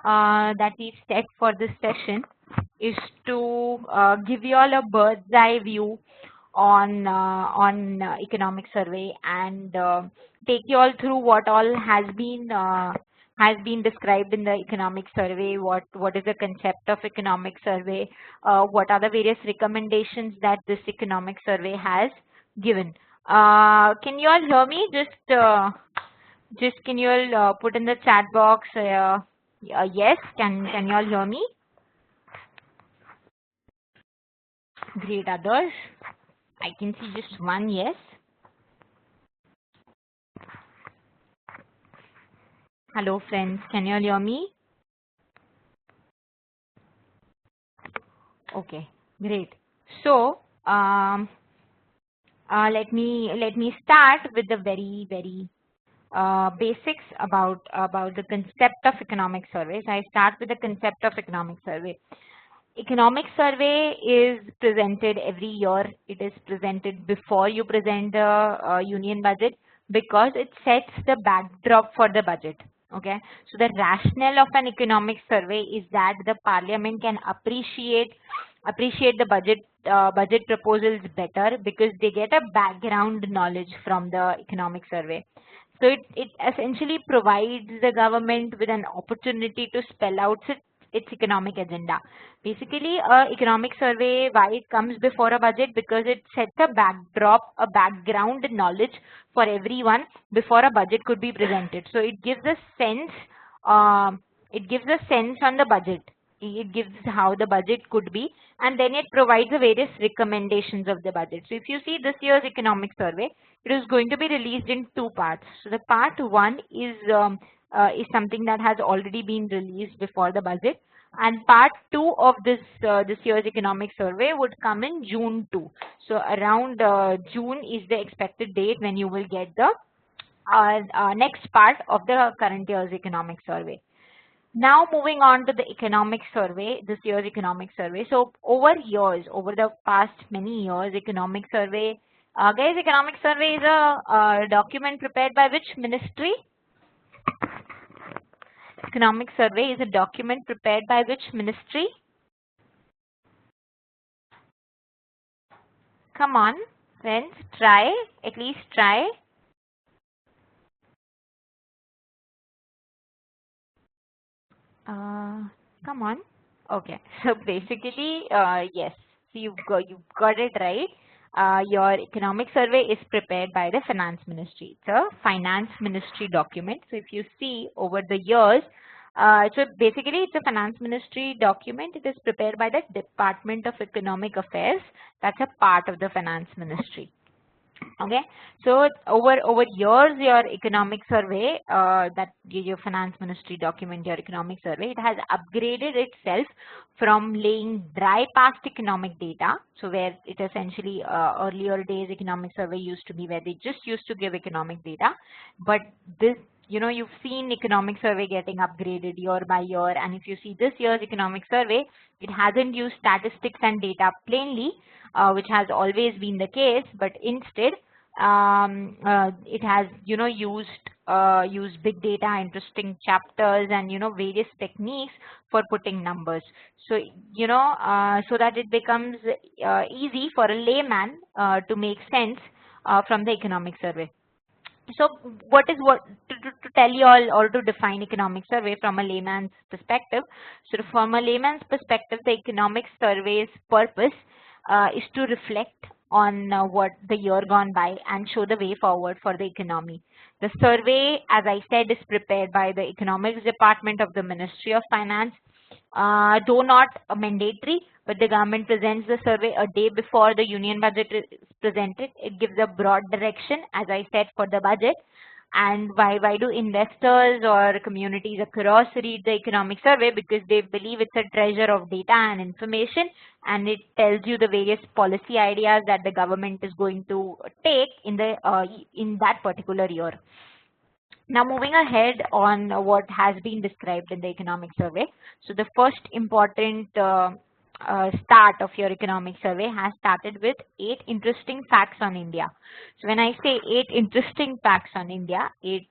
that we've set for this session is to give you all a bird's eye view on economic survey and take you all through what all has been described in the economic survey. What is the concept of economic survey? What are the various recommendations that this economic survey has given? Can you all hear me? Just can you all put in the chat box? Yes. Can you all hear me? Great. Others? I can see just one yes. Hello friends, can you all hear me? Okay, great. So let me start with the very basics about the concept of economic surveys. I start with the concept of economic survey. Economic survey is presented every year. It is presented before you present the union budget because it sets the backdrop for the budget. Okay, so the rationale of an economic survey is that the parliament can appreciate the budget proposals better because they get a background knowledge from the economic survey. So it essentially provides the government with an opportunity to spell out its economic agenda. Basically, economic survey, why it comes before a budget? Because it sets a backdrop, a background knowledge for everyone before a budget could be presented. So it gives a sense, on the budget. It gives how the budget could be, and then it provides the various recommendations of the budget. So if you see this year's economic survey, it is going to be released in two parts. So the part one is something that has already been released before the budget, and part two of this year's economic survey would come in June 2. So around June is the expected date when you will get the next part of the current year's economic survey. Now moving on to the economic survey, this year's economic survey. So over the past many years, economic survey, guys, economic survey is a document prepared by which ministry? Economic survey is a document prepared by which ministry? Come on, friends, try, at least try. Come on. Okay, so basically, yes, so you've got it right. Your economic survey is prepared by the finance ministry. It's a finance ministry document. So if you see over the years, so basically it's a finance ministry document. It is prepared by the Department of Economic Affairs. That's a part of the finance ministry. Okay, so over years, your economic survey, that your finance ministry document, your economic survey, it has upgraded itself from laying dry past economic data. So where it essentially earlier days economic survey used to be where they just used to give economic data, but this, you've seen economic survey getting upgraded year by year, and if you see this year's economic survey, it hasn't used statistics and data plainly, which has always been the case, but instead it has used big data, interesting chapters, and various techniques for putting numbers. So so that it becomes easy for a layman to make sense from the economic survey. So to tell you all or to define economic survey from a layman's perspective. So from a layman's perspective, the economic survey's purpose is to reflect on what the year gone by and show the way forward for the economy. The survey, as I said, is prepared by the economics department of the Ministry of Finance. Though not mandatory, but the government presents the survey a day before the union budget is presented. It gives a broad direction, as I said, for the budget. And why do investors or communities across read the economic survey? Because they believe it's a treasure of data and information, and it tells you the various policy ideas that the government is going to take in that particular year. Now moving ahead on what has been described in the economic survey. So the first important start of your economic survey has started with 8 interesting facts on India. So when I say 8 interesting facts on India, it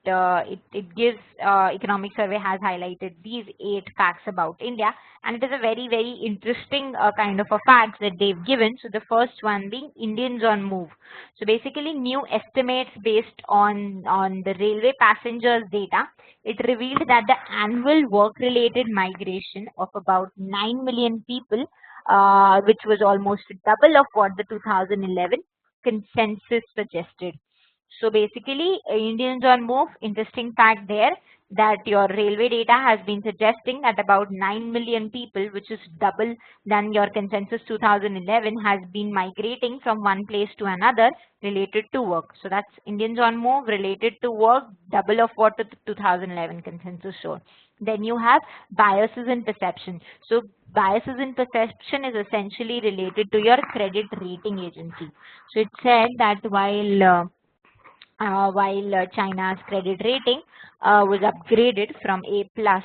gives economic survey has highlighted these 8 facts about India, and it is a very interesting kind of a facts that they've given. So the first one being Indians on move. So basically new estimates based on the railway passengers data. It revealed that the annual work-related migration of about 9 million people, which was almost double of what the 2011 consensus suggested. So basically, Indians on move, interesting fact there that your railway data has been suggesting that about 9 million people, which is double than your consensus 2011, has been migrating from one place to another related to work. So that's Indians on move related to work, double of what the 2011 consensus showed. Then you have biases in perception. So biases in perception is essentially related to your credit rating agency. So it said that while China's credit rating was upgraded from A plus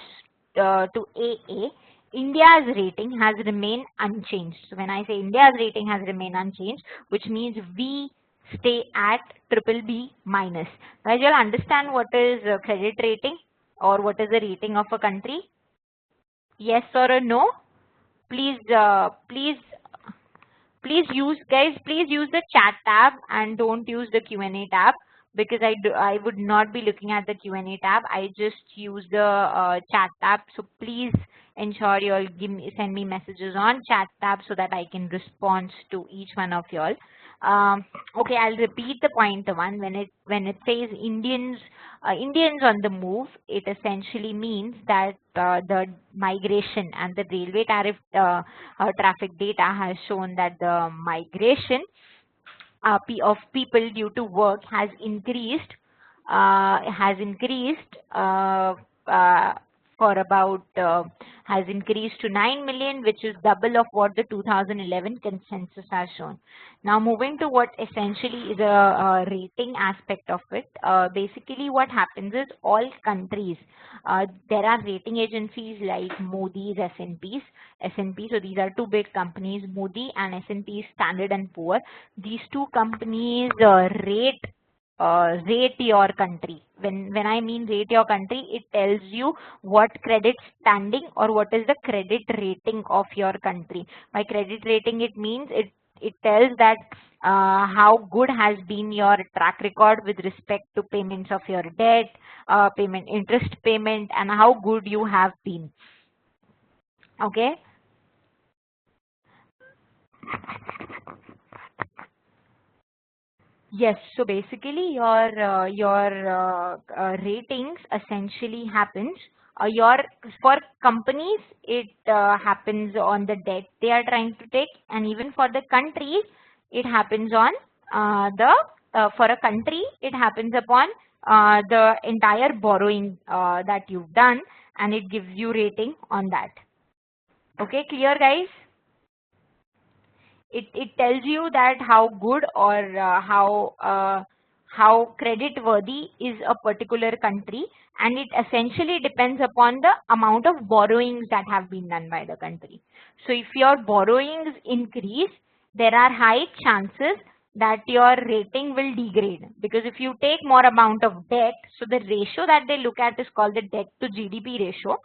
to AA, India's rating has remained unchanged. So when I say India's rating has remained unchanged, which means we stay at triple B minus. Guys, you'll understand what is credit rating or what is the rating of a country? Yes or a no? Please, please use the chat tab and don't use the Q&A tab, because I would not be looking at the Q&A tab. I just use the chat tab. So please ensure you'll send me messages on chat tab so that I can respond to each one of y'all. Okay, I'll repeat the point one. When it says Indians on the move, it essentially means that the migration and the railway tariff traffic data has shown that the migration of people due to work has increased for about has increased to 9 million, which is double of what the 2011 consensus has shown. Now moving to what essentially is a rating aspect of it. Basically what happens is all countries, there are rating agencies like Moody's, S&P. So these are two big companies, Moody and S&P Standard and Poor. These two companies rate your country. When I mean rate your country, it tells you what credit standing or what is the credit rating of your country. By credit rating, it means it tells that how good has been your track record with respect to payments of your debt, interest payment, and how good you have been. Okay. Yes, so basically your ratings essentially happens for companies it happens on the debt they are trying to take, and even for the countries it happens on for a country it happens upon the entire borrowing that you've done, and it gives you rating on that. Okay, clear guys? It tells you that how good or how credit worthy is a particular country, and it essentially depends upon the amount of borrowings that have been done by the country. So if your borrowings increase, there are high chances that your rating will degrade, because if you take more amount of debt, so the ratio that they look at is called the debt to GDP ratio,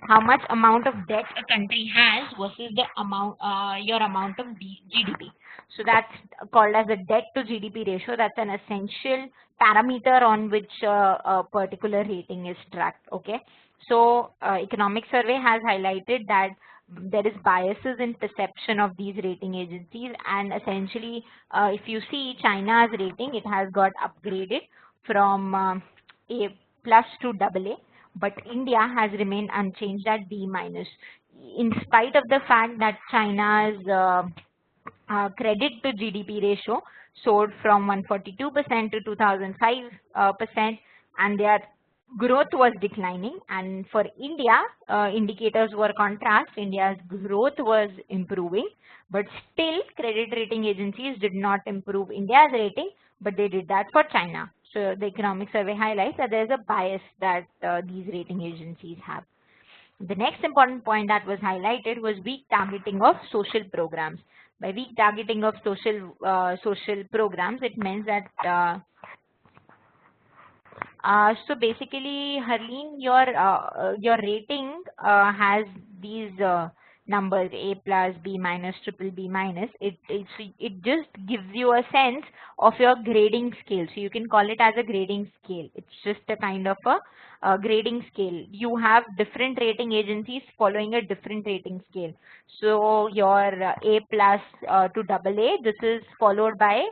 how much amount of debt a country has versus the amount your amount of GDP. So that's called as a debt to GDP ratio. That's an essential parameter on which a particular rating is tracked. Okay, so economic survey has highlighted that there is biases in perception of these rating agencies, and essentially if you see China's rating, it has got upgraded from A plus to AA, but India has remained unchanged at B minus, in spite of the fact that China's credit to GDP ratio soared from 142% to 2005%, and their growth was declining. And for India, indicators were contrast. India's growth was improving, but still credit rating agencies did not improve India's rating, but they did that for China. So the economic survey highlights that there is a bias that these rating agencies have. The next important point that was highlighted was weak targeting of social programs. By weak targeting of social programs, it means that so basically, Harleen, your rating has these numbers A plus, B minus, triple B minus. It just gives you a sense of your grading scale. So you can call it as a grading scale. It's just a kind of a grading scale. You have different rating agencies following a different rating scale. So your A plus to double A, this is followed by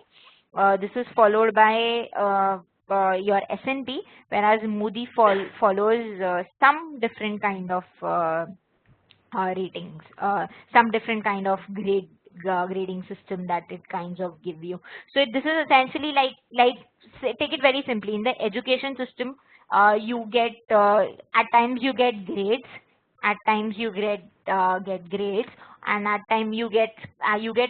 your S&P, whereas Moody follows some different kind of ratings, some different kind of grading system that it kinds of give you. So this is essentially like say, take it very simply. In the education system, you get at times you get grades, at times you get grades, and at time you get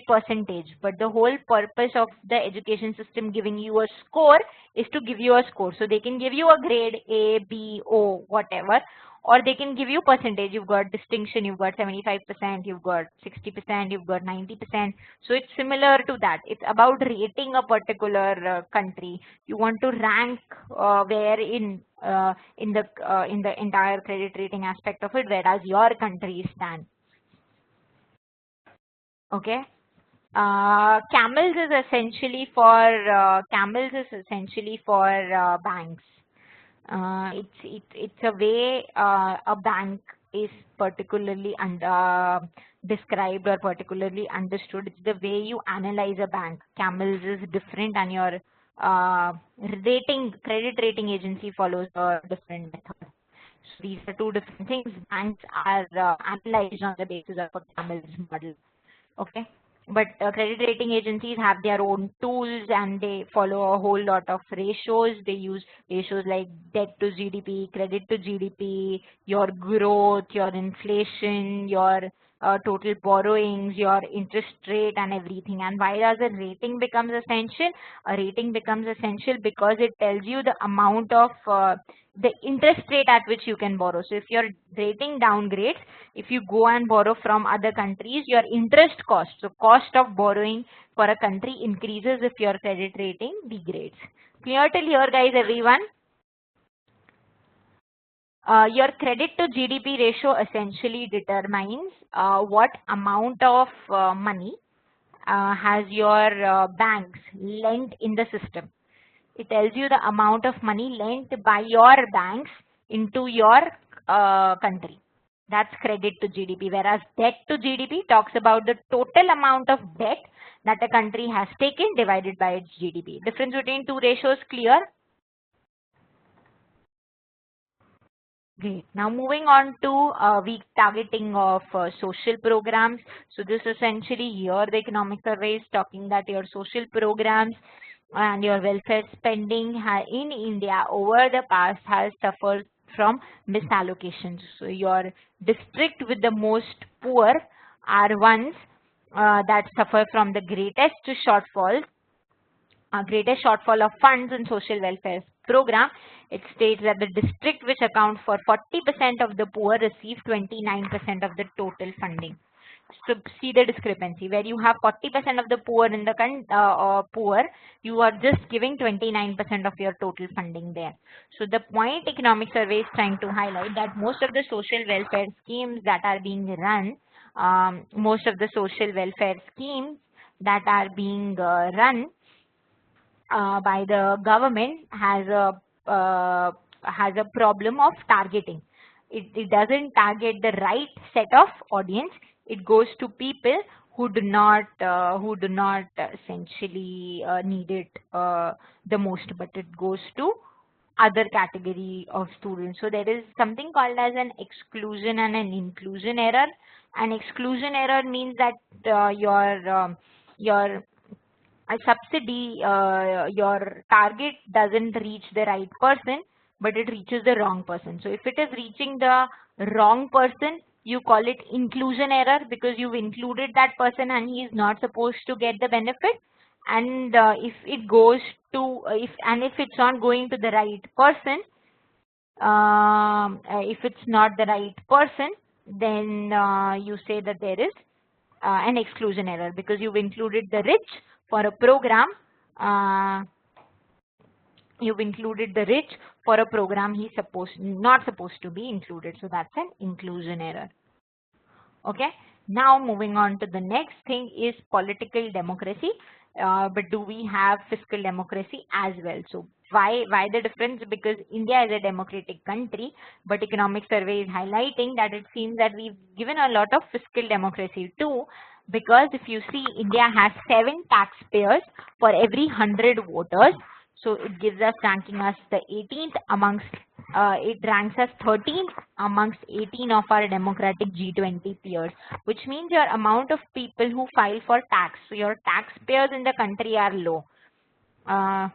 percentage. But the whole purpose of the education system giving you a score is to give you a score. So they can give you a grade A, B, O, whatever, or they can give you percentage. You've got distinction, you've got 75%, you've got 60%, you've got 90%. So it's similar to that. It's about rating a particular country. You want to rank where in the entire credit rating aspect of it, whereas your country stand. Okay. Camels is essentially for banks. It's a way a bank is particularly described or particularly understood. It's the way you analyze a bank. Camels is different, and your credit rating agency follows a different method. So these are two different things. Banks are analyzed on the basis of a Camel's model. Okay. But credit rating agencies have their own tools, and they follow a whole lot of ratios. They use ratios like debt to GDP, credit to GDP, your growth, your inflation, your total borrowings, your interest rate, and everything. And why does a rating becomes essential? A rating becomes essential because it tells you the amount of the interest rate at which you can borrow. So if your rating downgrades, if you go and borrow from other countries, your interest cost, so cost of borrowing for a country increases if your credit rating degrades. Clear till here, guys, everyone? Your credit to GDP ratio essentially determines what amount of money has your banks lent in the system. It tells you the amount of money lent by your banks into your country. That's credit to GDP, whereas debt to GDP talks about the total amount of debt that a country has taken divided by its GDP. Difference between two ratios clear? Great. Now moving on to weak targeting of social programs. So this essentially here the economic survey is talking that your social programs and your welfare spending in India over the past has suffered from misallocations. So your district with the most poor are ones that suffer from the greatest shortfall of funds in social welfare program. It states that the district which accounts for 40% of the poor receive 29% of the total funding. So see the discrepancy where you have 40% of the poor in the poor, you are just giving 29% of your total funding there. So the point economic survey is trying to highlight that most of the social welfare schemes that are being run, run by the government has a problem of targeting. It doesn't target the right set of audience. It goes to people who do not essentially need it the most, but it goes to other category of students. So there is something called as an exclusion and an inclusion error. An exclusion error means that your a subsidy, your target doesn't reach the right person, but it reaches the wrong person. So if it is reaching the wrong person, you call it inclusion error because you've included that person and he is not supposed to get the benefit. And if it's not going to the right person, If it's not the right person, then you say that there is an exclusion error because you've included the rich for a program. Uh, you've included the rich for a program he's not supposed to be included. So that's an inclusion error. Okay. Now moving on to the next thing is political democracy. But do we have fiscal democracy as well? So why the difference? Because India is a democratic country, but economic survey is highlighting that it seems that we've given a lot of fiscal democracy too. Because if you see, India has 7 taxpayers for every 100 voters. So it gives us ranking us the 18th amongst, it ranks us 13th amongst 18 of our democratic G20 peers, which means your amount of people who file for tax, so your taxpayers in the country are low. Uh,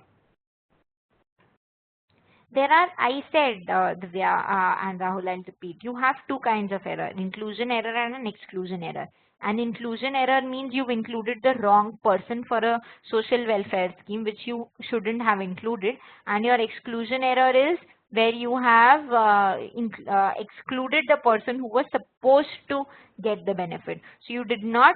There are, I said, Divya and Rahul, I'll repeat, you have two kinds of error, inclusion error and an exclusion error. An inclusion error means you've included the wrong person for a social welfare scheme, which you shouldn't have included. And your exclusion error is where you have excluded the person who was supposed to get the benefit. So you did not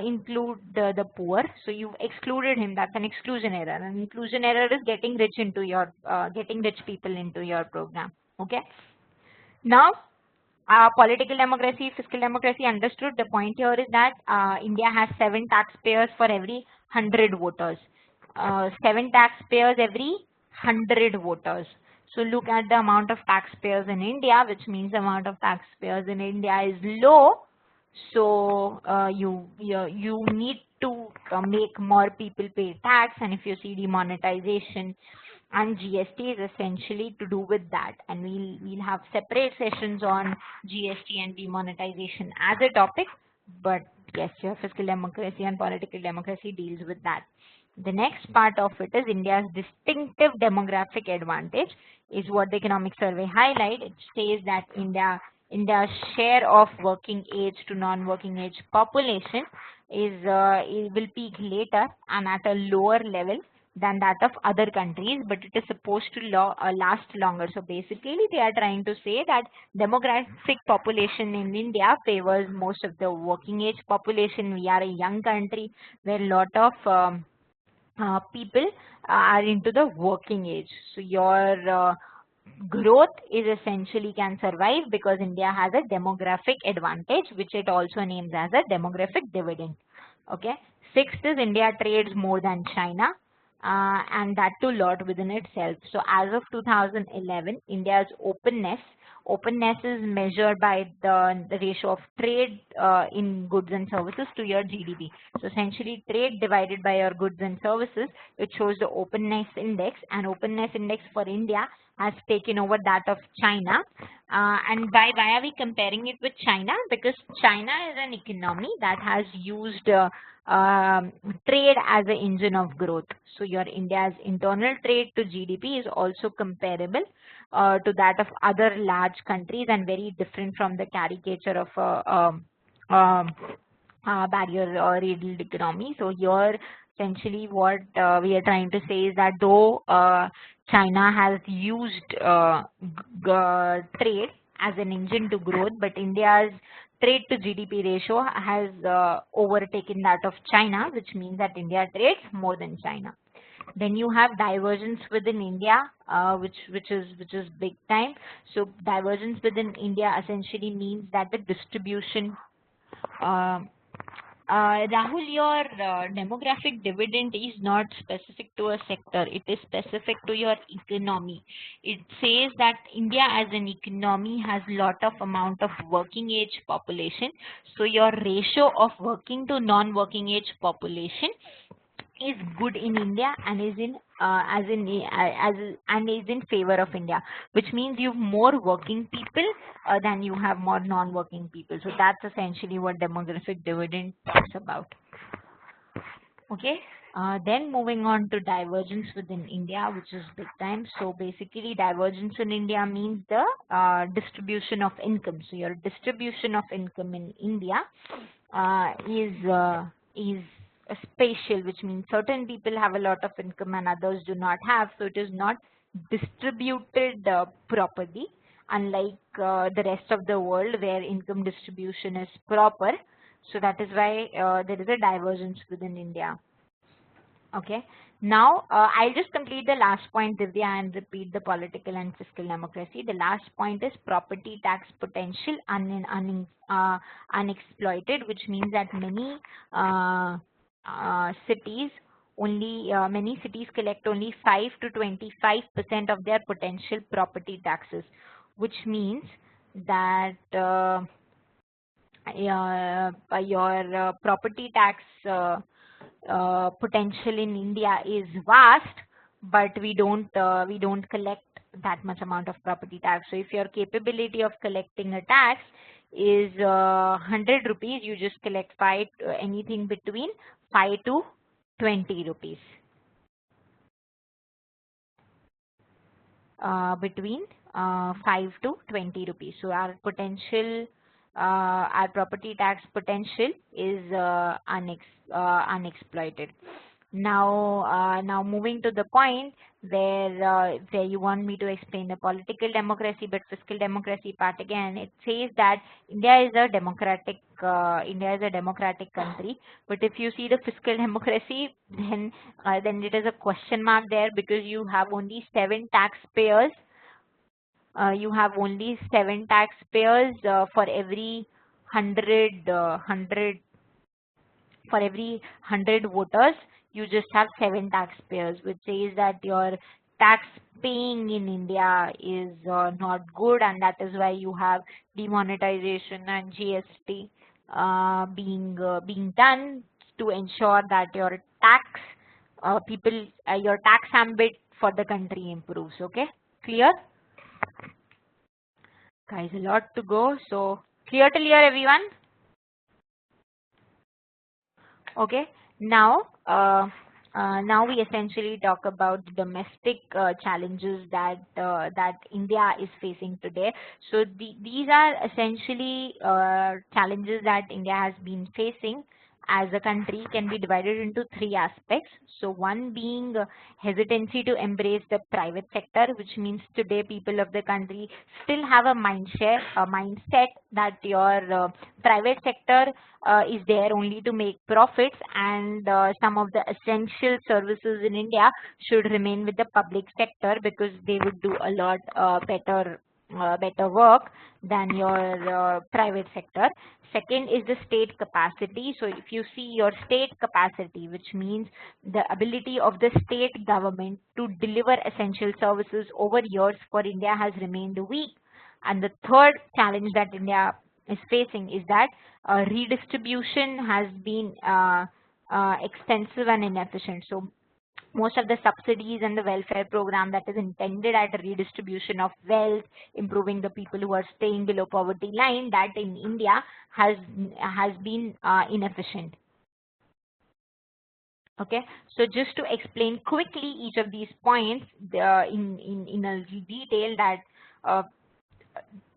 include the poor, so you excluded him. That's an exclusion error. An inclusion error is getting rich into your getting rich people into your program. Okay. Now, political democracy, fiscal democracy, understood. The point here is that India has 7 taxpayers for every 100 voters. 7 taxpayers every 100 voters. So look at the amount of taxpayers in India, which means the amount of taxpayers in India is low. So you need to make more people pay tax, and if you see demonetization and GST is essentially to do with that, and we'll have separate sessions on GST and demonetization as a topic. But yes, your fiscal democracy and political democracy deals with that. The next part of it is India's distinctive demographic advantage is what the economic survey highlight. It says that India's share of working age to non-working age population it will peak later and at a lower level than that of other countries, but it is supposed to last longer. So basically they are trying to say that demographic population in India favors most of the working age population. We are a young country where a lot of people are into the working age. So your growth is essentially can survive because India has a demographic advantage, which it also names as a demographic dividend. Okay. Sixth is India trades more than China, and that too lot within itself. So as of 2011, India's openness is measured by the ratio of trade in goods and services to your GDP. So essentially trade divided by your goods and services, which shows the openness index, and openness index for India has taken over that of China. And why are we comparing it with China? Because China is an economy that has used trade as an engine of growth. So your India's internal trade to GDP is also comparable to that of other large countries and very different from the caricature of barrier or riddled economy. So here essentially what we are trying to say is that though China has used trade as an engine to growth, but India's trade to GDP ratio has overtaken that of China, which means that India trades more than China. Then you have divergence within India, which is big time. So divergence within India essentially means that the distribution. Rahul, your demographic dividend is not specific to a sector. It is specific to your economy. It says that India as an economy has lot of amount of working age population. So your ratio of working to non-working age population is good in India and is in favor of India, which means you have more working people than you have more non-working people. So that's essentially what demographic dividend talks about. Okay. Then moving on to divergence within India, which is big time. So basically divergence in India means the distribution of income. So your distribution of income in India is spatial, which means certain people have a lot of income and others do not have. So it is not distributed properly, unlike the rest of the world where income distribution is proper. So that is why there is a divergence within India. Okay. Now, I'll just complete the last point, Divya, and repeat the political and fiscal democracy. The last point is property tax potential unexploited, which means that cities many cities collect only 5 to 25% of their potential property taxes, which means that your property tax potential in India is vast, but we don't collect that much amount of property tax. So if your capability of collecting a tax is 100 rupees, you just collect anything between 5 to 20 rupees. Between 5 to 20 rupees. So our property tax potential is unexploited. Now moving to the point where you want me to explain the political democracy but fiscal democracy part again. It says that India is a democratic country, but if you see the fiscal democracy, then it is a question mark there, because you have only 7 taxpayers. For every 100 voters. You just have 7 taxpayers, which says that your tax paying in India is not good, and that is why you have demonetization and GST being done to ensure that your your tax ambit for the country improves. Okay, clear? Guys, a lot to go. So clear till here, everyone? Okay. Now we essentially talk about the domestic challenges that India is facing today. So these are essentially challenges that India has been facing as a country, can be divided into 3 aspects. So one being hesitancy to embrace the private sector, which means today people of the country still have a mindset that your private sector is there only to make profits, and some of the essential services in India should remain with the public sector, because they would do a lot better work than your private sector. Second is the state capacity. So if you see your state capacity, which means the ability of the state government to deliver essential services over years for India has remained weak. And the third challenge that India is facing is that redistribution has been expensive and inefficient. So most of the subsidies and the welfare program that is intended at redistribution of wealth, improving the people who are staying below poverty line, that in India has been inefficient. Okay, so just to explain quickly each of these points in a detail, that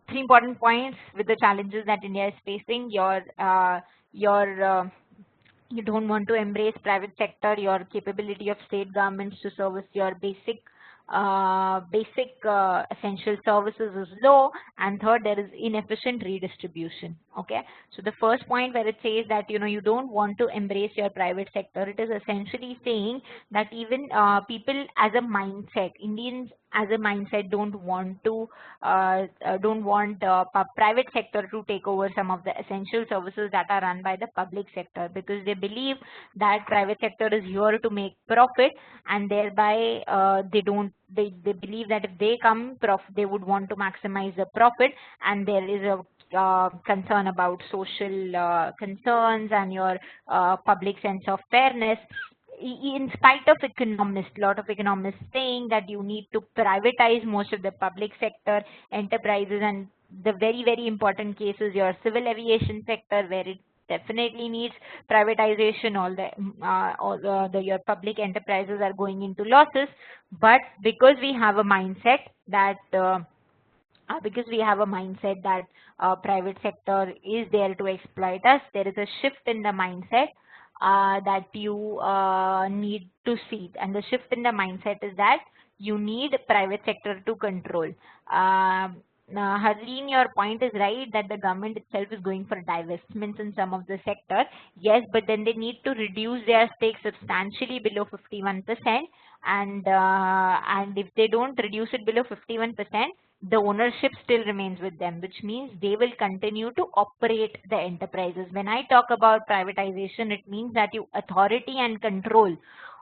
3 important points with the challenges that India is facing. You don't want to embrace private sector, your capability of state governments to service your basic essential services is low, and third, there is inefficient redistribution. Okay, so the first point where it says that you don't want to embrace your private sector, it is essentially saying that even people as a mindset, Indians as a mindset, don't want private sector to take over some of the essential services that are run by the public sector, because they believe that private sector is here to make profit, and thereby they believe that if they they would want to maximize the profit, and there is a concern about social concerns and your public sense of fairness. In spite of a lot of economists saying that you need to privatize most of the public sector enterprises, and the very, very important case is your civil aviation sector, where it definitely needs privatization. Your public enterprises are going into losses, but because we have a mindset that private sector is there to exploit us, there is a shift in the mindset that you need to see. And the shift in the mindset is that you need private sector to control. Harleen, your point is right that the government itself is going for divestments in some of the sectors. Yes, but then they need to reduce their stake substantially below 51%. And if they don't reduce it below 51%, the ownership still remains with them, which means they will continue to operate the enterprises. When I talk about privatization, it means that you authority and control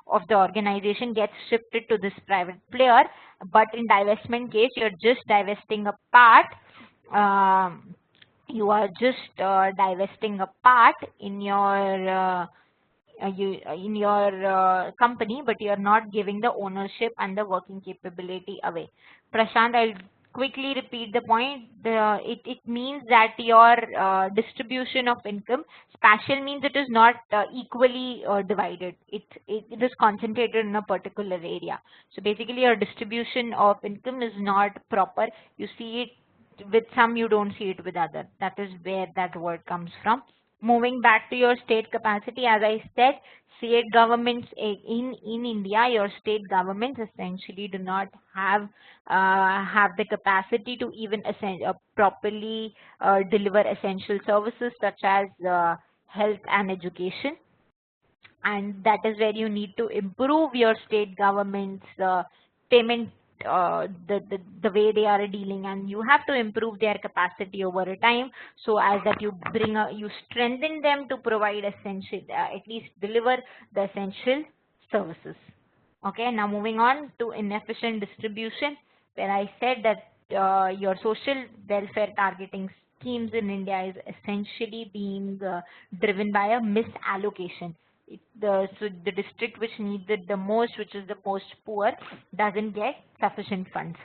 of the organization gets shifted to this private player. But in divestment case, you're just divesting a part. You are just divesting a part in your company, but you are not giving the ownership and the working capability away. Prashant, I'll quickly repeat the point. It means that your distribution of income, spatial means it is not equally divided. It is concentrated in a particular area. So basically your distribution of income is not proper. You see it with some, you don't see it with other. That is where that word comes from. Moving back to your state capacity, as I said, state governments in India, your state governments essentially do not have the capacity to even properly deliver essential services such as health and education. And that is where you need to improve your state government's payment, the way they are dealing, and you have to improve their capacity over a time, so as that you strengthen them to provide essential, at least deliver the essential services. Okay, now moving on to inefficient distribution, where I said that your social welfare targeting schemes in India is essentially being driven by a misallocation. So the district which needs it the most, which is the most poor, doesn't get sufficient funds.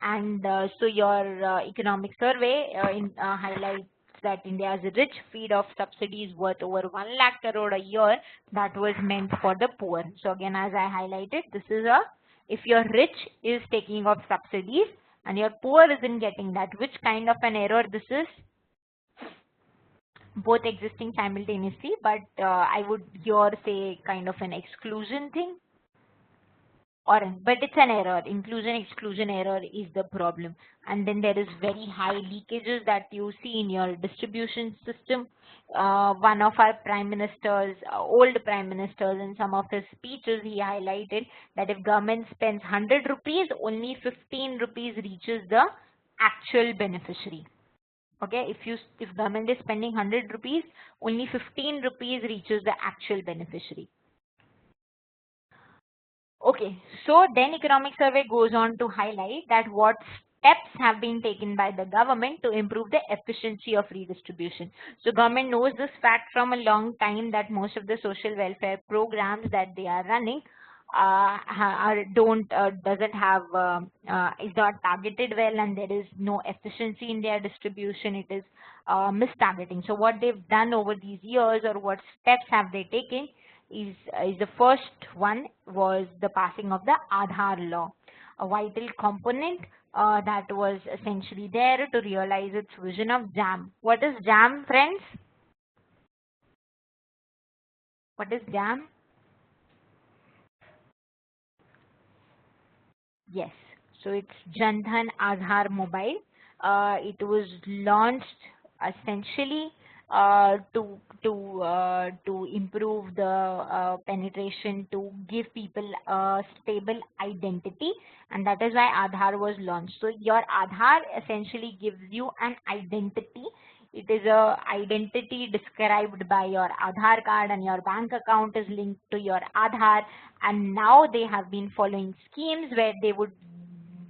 And so your economic survey highlights that India's rich feed of subsidies worth over 1 lakh crore a year that was meant for the poor. So again, as I highlighted, this is if your rich is taking off subsidies and your poor isn't getting that, which kind of an error this is? Both existing simultaneously, but I would here say kind of an exclusion thing. But it's an error. Inclusion exclusion error is the problem. And then there is very high leakages that you see in your distribution system. One of our prime ministers, old prime ministers, in some of his speeches, he highlighted that if government spends 100 rupees, only 15 rupees reaches the actual beneficiary. Okay, if government is spending 100 rupees, only 15 rupees reaches the actual beneficiary. Okay, so then economic survey goes on to highlight that what steps have been taken by the government to improve the efficiency of redistribution. So government knows this fact from a long time that most of the social welfare programs that they are running is not targeted well, and there is no efficiency in their distribution. It is mistargeting. So what they've done over these years, or what steps have they taken, is the first one was the passing of the Aadhaar law, a vital component that was essentially there to realize its vision of JAM. What is JAM, friends? What is JAM? Yes, so it's Jan Dhan Aadhaar Mobile. It was launched essentially to improve the penetration, to give people a stable identity, and that is why Aadhaar was launched. So your Aadhaar essentially gives you an identity. It is a identity described by your Aadhaar card, and your bank account is linked to your Aadhaar. And now they have been following schemes where they would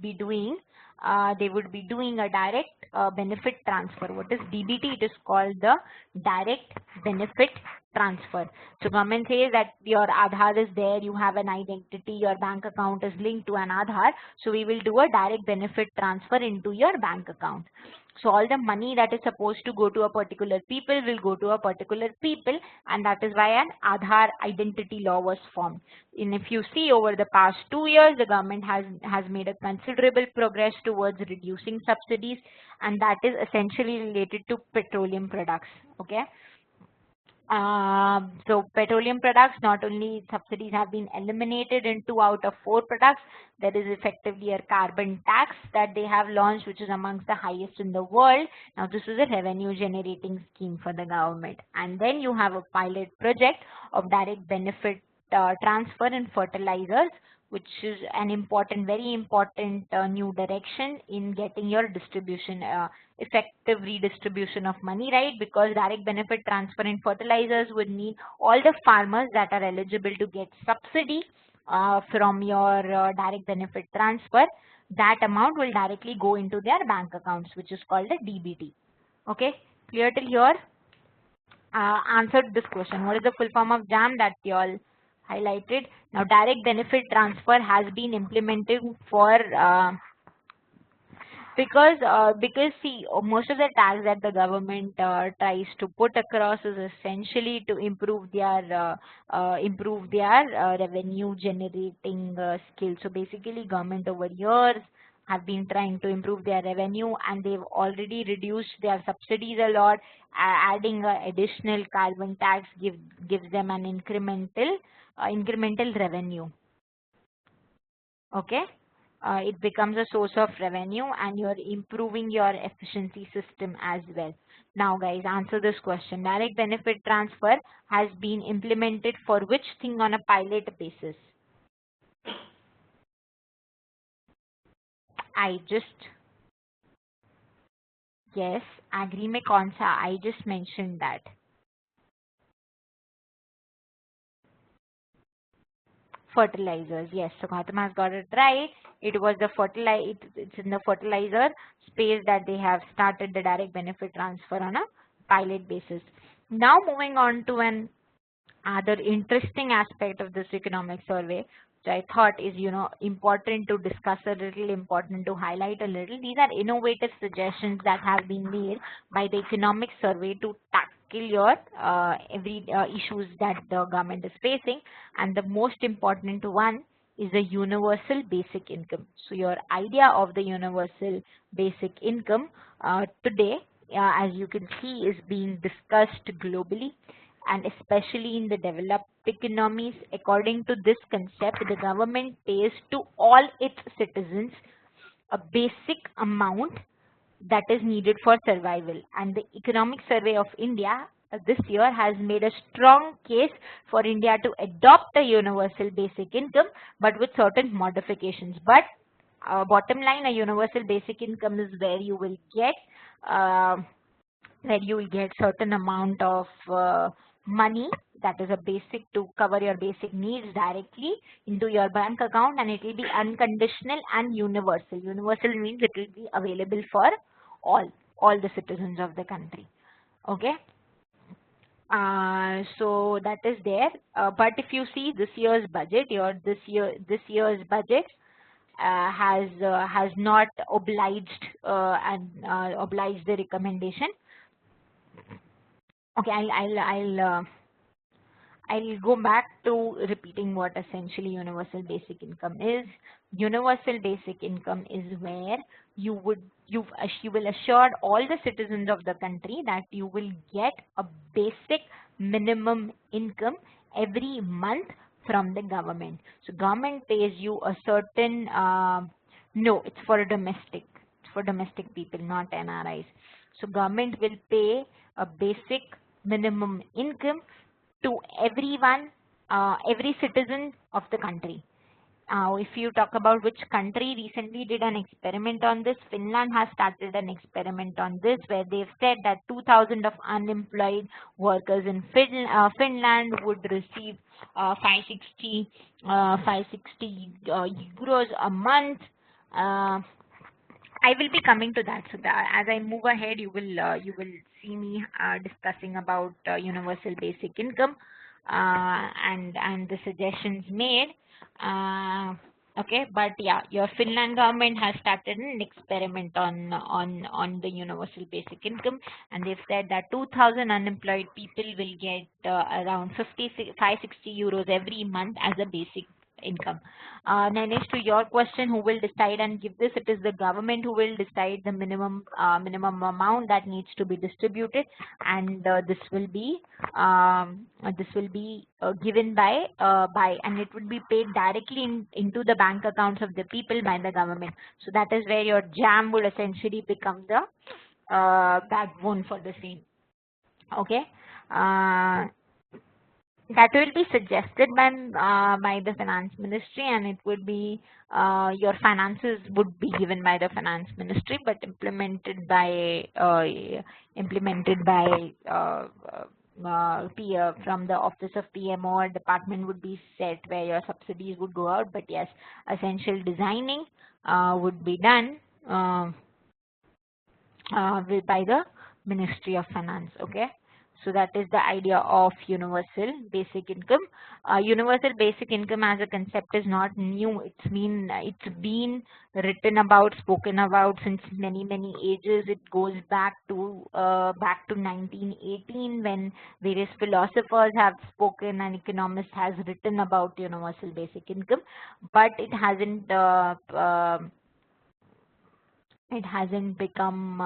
be doing a direct benefit transfer. What is DBT? It is called the direct benefit transfer. So government says that your Aadhaar is there, you have an identity, your bank account is linked to an Aadhaar, so we will do a direct benefit transfer into your bank account. So all the money that is supposed to go to a particular people will go to a particular people, and that is why an Aadhaar identity law was formed. And if you see, over the past 2 years, the government has made a considerable progress towards reducing subsidies, and that is essentially related to petroleum products. Okay. So petroleum products, not only subsidies have been eliminated in 2 out of 4 products, there is effectively a carbon tax that they have launched, which is amongst the highest in the world. Now, this is a revenue generating scheme for the government. And then you have a pilot project of direct benefit transfer in fertilizers, which is an important, very important new direction in getting your distribution, effective redistribution of money, right? Because direct benefit transfer in fertilizers would mean all the farmers that are eligible to get subsidy from your direct benefit transfer, that amount will directly go into their bank accounts, which is called a DBT. Okay, clear till here? Answered this question. What is the full form of JAM that you all highlighted? Now, direct benefit transfer has been implemented for because see, most of the tax that the government tries to put across is essentially to improve their revenue generating skills. So basically, government over years have been trying to improve their revenue, and they've already reduced their subsidies a lot. Adding additional carbon tax gives them an incremental revenue. Okay, it becomes a source of revenue, and you're improving your efficiency system as well. Now guys, answer this question. Direct benefit transfer has been implemented for which thing on a pilot basis? I just, yes, agri mein kaun sa? I just mentioned that. Fertilizers, yes. So Gautam has got it right. It was the it's in the fertilizer space that they have started the direct benefit transfer on a pilot basis. Now moving on to an other interesting aspect of this economic survey, which I thought is, important to discuss a little, important to highlight a little. These are innovative suggestions that have been made by the economic survey to tackle your every issues that the government is facing. And the most important one is the universal basic income. So your idea of the universal basic income today, as you can see, is being discussed globally, and especially in the developed economies. According to this concept, the government pays to all its citizens a basic amount that is needed for survival. And the Economic Survey of India this year has made a strong case for India to adopt a universal basic income, but with certain modifications. But bottom line, a universal basic income is where you will get certain amount of money that is a basic to cover your basic needs directly into your bank account, and it will be unconditional and universal. Universal means it will be available for all the citizens of the country. Okay. So that is there. But if you see this year's budget, this year's budget has not obliged obliged the recommendation. Okay, I'll go back to repeating what essentially universal basic income is. Universal basic income is where you will assure all the citizens of the country that you will get a basic minimum income every month from the government. So government pays you a certain, no, it's for domestic. It's for domestic people, not NRIs. So government will pay a basic minimum income to everyone, every citizen of the country. If you talk about which country recently did an experiment on this, Finland has started an experiment on this, where they've said that 2,000 of unemployed workers in Finland would receive 560 euros a month. I will be coming to that. So that as I move ahead, you will see me discussing about universal basic income and the suggestions made. Okay, but yeah, your Finland government has started an experiment on the universal basic income, and they've said that 2,000 unemployed people will get around 560 euros every month as a basic income. Nanesh, to your question, who will decide and give this? It is the government who will decide the minimum amount that needs to be distributed, and this will be given by and it would be paid directly into the bank accounts of the people by the government. So that is where your jam would essentially become the backbone for the same. Okay. Uh, that will be suggested by the finance ministry, and it would be your finances would be given by the finance ministry, but implemented by from the office of PMO or department would be set where your subsidies would go out. But yes, essential designing would be done by the Ministry of Finance. Okay. So that is the idea of universal basic income. Universal basic income as a concept is not new. It's been written about, spoken about since many ages. It goes back to 1918 when various philosophers have spoken and economists has written about universal basic income, but it hasn't become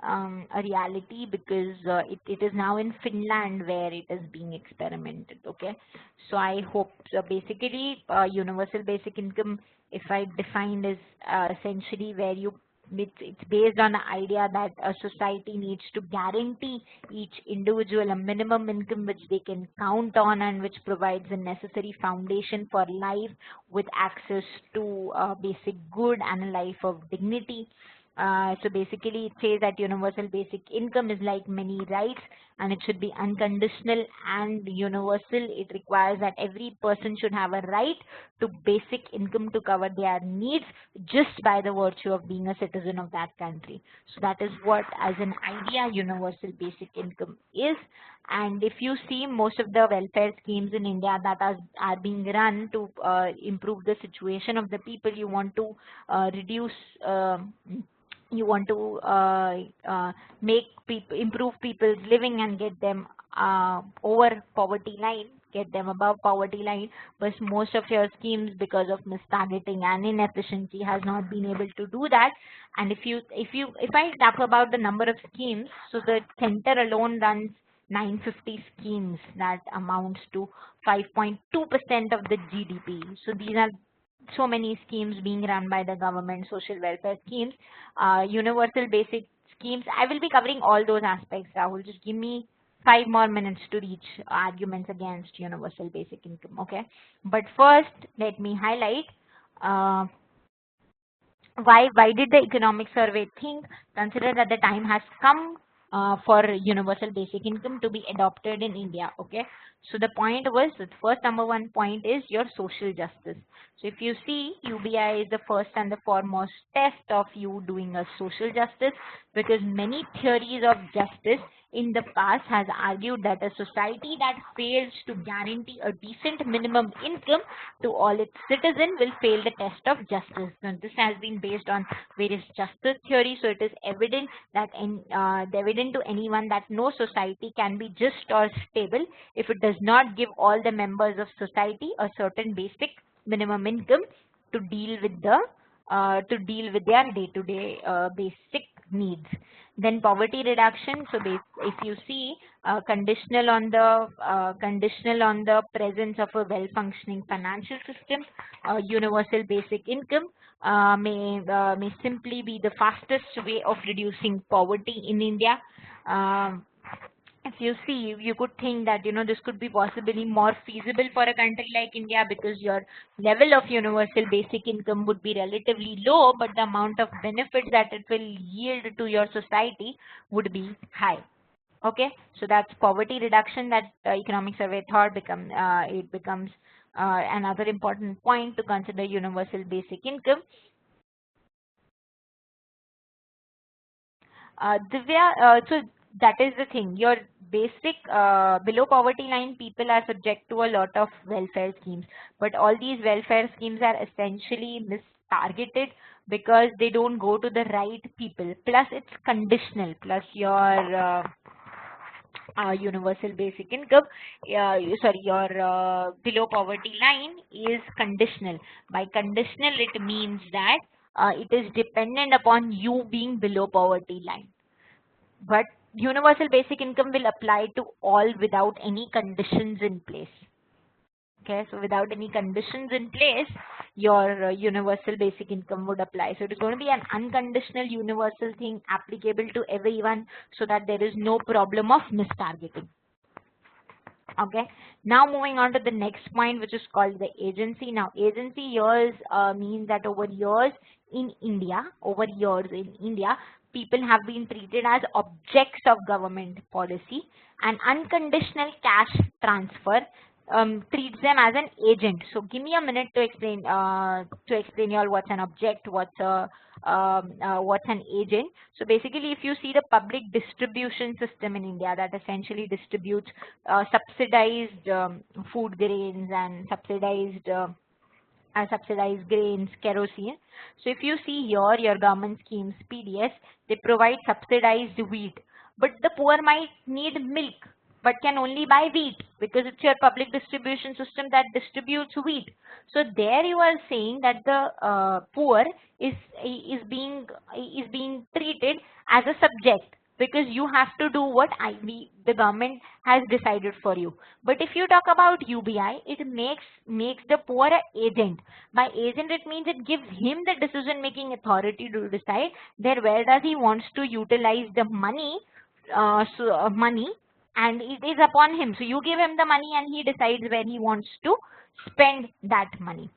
a reality because it is now in Finland where it is being experimented. Okay, so I hope basically universal basic income, if I defined, is essentially where it's based on the idea that a society needs to guarantee each individual a minimum income which they can count on and which provides a necessary foundation for life with access to basic good and a life of dignity. So basically it says that universal basic income is like many rights, and it should be unconditional and universal. It requires that every person should have a right to basic income to cover their needs just by the virtue of being a citizen of that country. So that is what, as an idea, universal basic income is. And if you see most of the welfare schemes in India that are being run to improve the situation of the people, you want to reduce you want to improve people's living and get them over poverty line, get them above poverty line. But most of your schemes, because of mistargeting and inefficiency, has not been able to do that. And if I talk about the number of schemes, so the center alone runs 950 schemes that amounts to 5.2% of the GDP. So these are so many schemes being run by the government, social welfare schemes, universal basic schemes. I will be covering all those aspects, Rahul. Just give me 5 more minutes to reach arguments against universal basic income, okay? But first, let me highlight uh, why did the economic survey consider that the time has come for universal basic income to be adopted in India. Okay, so the point was, the first number one point is your social justice. So if you see, UBI is the first and the foremost test of you doing a social justice, because many theories of justice in the past has argued that a society that fails to guarantee a decent minimum income to all its citizens will fail the test of justice. And this has been based on various justice theories, so it is evident to anyone that no society can be just or stable if it does not give all the members of society a certain basic minimum income to deal with their day-to-day basic needs. Then poverty reduction. So if you see, conditional on the presence of a well-functioning financial system, universal basic income may simply be the fastest way of reducing poverty in India. If you see, you could think that this could be possibly more feasible for a country like India, because your level of universal basic income would be relatively low, but the amount of benefits that it will yield to your society would be high. Okay, so that's poverty reduction that economic survey thought becomes another important point to consider universal basic income. Divya, so that is the thing. Your basic below poverty line people are subject to a lot of welfare schemes, but all these welfare schemes are essentially mistargeted because they don't go to the right people. Plus, it's conditional. Plus, universal basic income, sorry, your below poverty line is conditional. By conditional, it means that it is dependent upon you being below poverty line. But universal basic income will apply to all without any conditions in place. Okay, so without any conditions in place, your universal basic income would apply. So it is going to be an unconditional universal thing applicable to everyone so that there is no problem of mistargeting. Okay, now moving on to the next point, which is called the agency. Now agency years means that over years in India, people have been treated as objects of government policy, and unconditional cash transfer treats them as an agent. So give me a minute to explain you all what's an object, what's an agent. So basically, if you see the public distribution system in India that essentially distributes subsidized food grains and subsidized grains, kerosene. So if you see here, your government schemes, PDS, they provide subsidized wheat. But the poor might need milk, but can only buy wheat because it's your public distribution system that distributes wheat. So there you are saying that the poor is being treated as a subject because you have to do what the government has decided for you. But if you talk about UBI, it makes the poor an agent. By agent, it means it gives him the decision-making authority to decide that where does he wants to utilize the money, money, and it is upon him. So you give him the money and he decides where he wants to spend that money.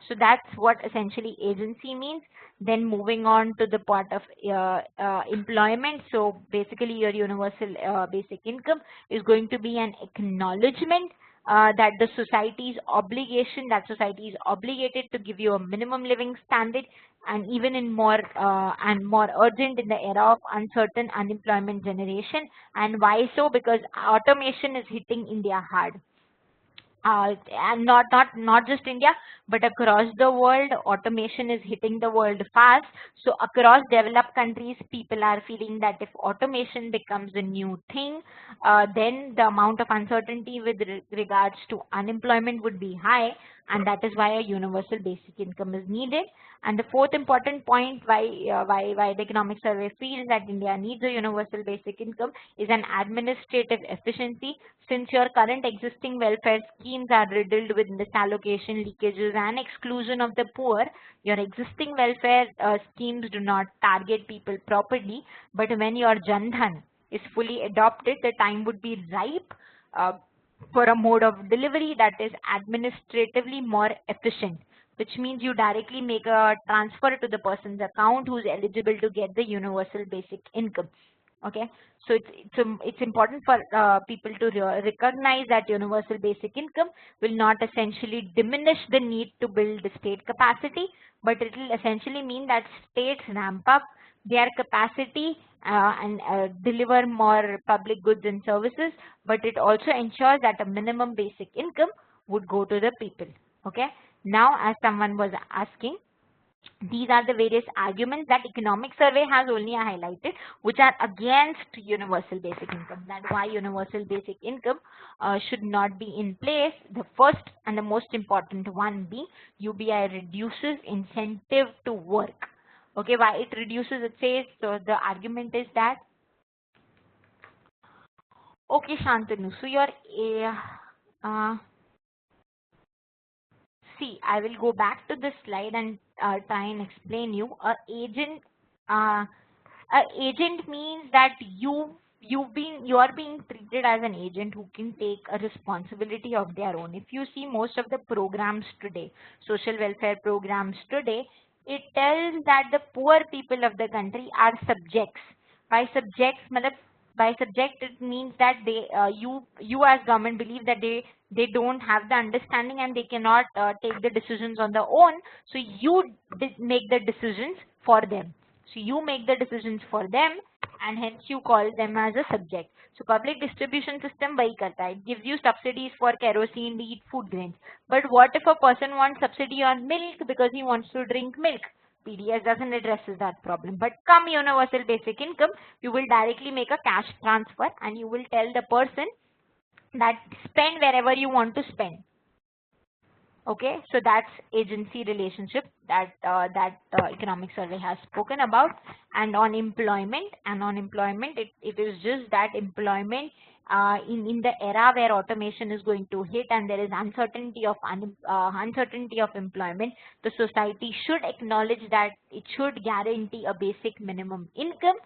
So that's what essentially agency means. Then moving on to the part of employment. So basically your universal basic income is going to be an acknowledgement that the society's obligation, that society is obligated to give you a minimum living standard, and even in more urgent in the era of uncertain unemployment generation. And why so? Because automation is hitting India hard. And not just India, but across the world, automation is hitting the world fast. So across developed countries, people are feeling that if automation becomes a new thing, then the amount of uncertainty with regards to unemployment would be high, and that is why a universal basic income is needed. And the fourth important point why the economic survey feels that India needs a universal basic income is an administrative efficiency. Since your current existing welfare schemes are riddled with misallocation, leakages, and exclusion of the poor, your existing welfare schemes do not target people properly. But when your Jan Dhan is fully adopted, the time would be ripe for a mode of delivery that is administratively more efficient, which means you directly make a transfer to the person's account who's eligible to get the universal basic income. Okay, so it's important for people to recognize that universal basic income will not essentially diminish the need to build the state capacity, but it will essentially mean that states ramp up their capacity and deliver more public goods and services, but it also ensures that a minimum basic income would go to the people. Okay, now as someone was asking, these are the various arguments that economic survey has only highlighted which are against universal basic income, that why universal basic income should not be in place. The first and the most important one being UBI reduces incentive to work. Okay, why it reduces? It says, so the argument is that, okay Shantanu, so your see, I will go back to this slide and try and explain you. Agent means that you are being treated as an agent who can take a responsibility of their own. If you see most of the programs today, social welfare programs today, it tells that the poor people of the country are subjects. By subject it means that you as government believe that they don't have the understanding and they cannot take the decisions on their own, so you make the decisions for them. So you make the decisions for them, and hence you call them as a subject. So public distribution system wahi karta hai. It gives you subsidies for kerosene, wheat, food grains. But what if a person wants subsidy on milk because he wants to drink milk? PDS doesn't addresses that problem. But come universal basic income, you will directly make a cash transfer and you will tell the person that spend wherever you want to spend. Okay, so that's agency relationship that economic survey has spoken about. And on employment, it is just that employment in the era where automation is going to hit and there is uncertainty of employment, the society should acknowledge that it should guarantee a basic minimum income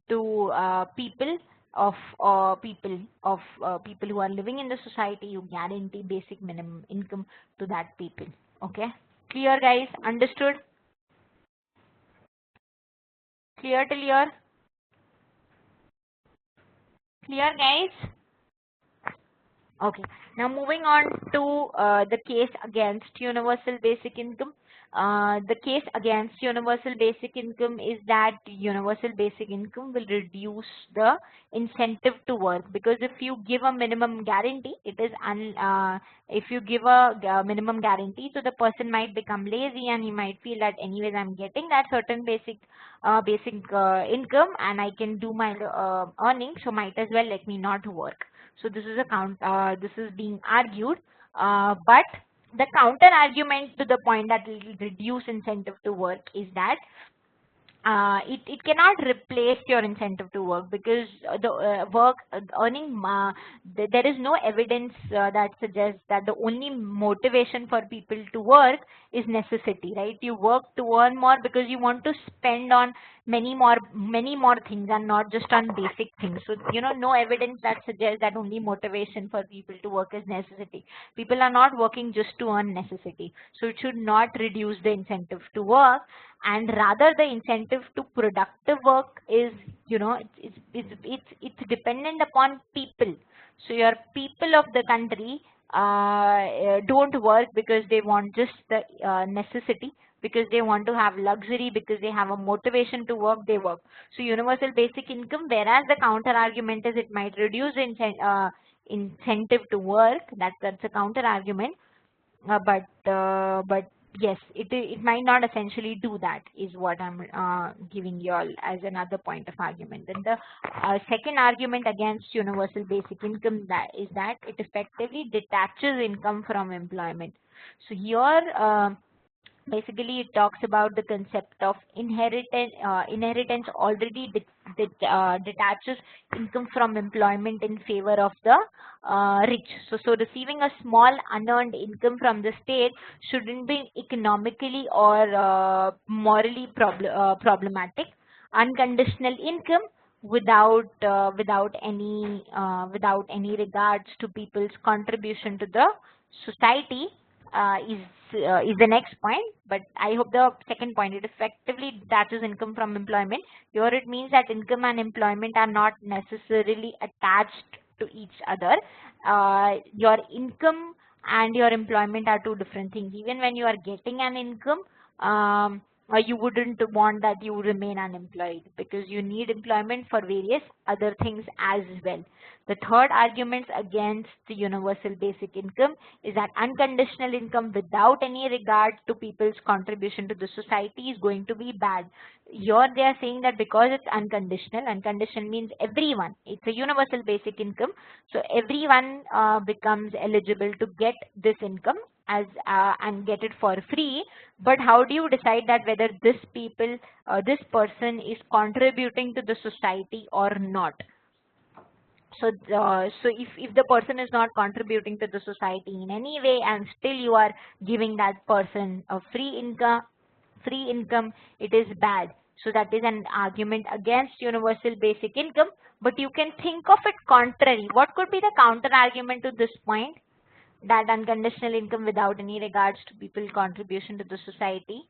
to people who are living in the society. You guarantee basic minimum income to that people. Okay, clear guys? Understood? Clear till here? Clear guys? Okay, now moving on to the case against universal basic income. The case against universal basic income is that universal basic income will reduce the incentive to work, because if you give a minimum guarantee, if you give a minimum guarantee, so the person might become lazy and he might feel that anyways I'm getting that certain basic income and I can do my earning, so might as well let me not work. So this is this is being argued, but the counter argument to the point that it will reduce incentive to work is that it cannot replace your incentive to work, because there is no evidence that suggests that the only motivation for people to work is necessity, right? You work to earn more because you want to spend on many more things and not just on basic things. So no evidence that suggests that only motivation for people to work is necessity. People are not working just to earn necessity, so it should not reduce the incentive to work, and rather the incentive to productive work is, it's dependent upon people. So your people of the country don't work because they want just the necessity, because they want to have luxury, because they have a motivation to work, they work. So universal basic income, whereas the counter argument is it might reduce incentive to work, that's a counter argument. But yes, it might not essentially do that, is what I'm giving you all as another point of argument. Then the second argument against universal basic income is that it effectively detaches income from employment. So here basically it talks about the concept of inheritance. Inheritance already detaches income from employment in favor of the rich. So receiving a small unearned income from the state shouldn't be economically or morally problematic. Unconditional income without any regards to people's contribution to the society is the next point. But I hope the second point, it effectively detaches income from employment. Here it means that income and employment are not necessarily attached to each other. Your income and your employment are two different things. Even when you are getting an income, you wouldn't want that you remain unemployed, because you need employment for various other things as well. The third argument against the universal basic income is that unconditional income without any regard to people's contribution to the society is going to be bad. Here they are saying that because it's unconditional means everyone, it's a universal basic income, so everyone becomes eligible to get this income and get it for free. But how do you decide that whether this person is contributing to the society or not? So if the person is not contributing to the society in any way and still you are giving that person a free income, it is bad. So that is an argument against universal basic income. But you can think of it contrary. What could be the counter argument to this point? That unconditional income without any regards to people's contribution to the society.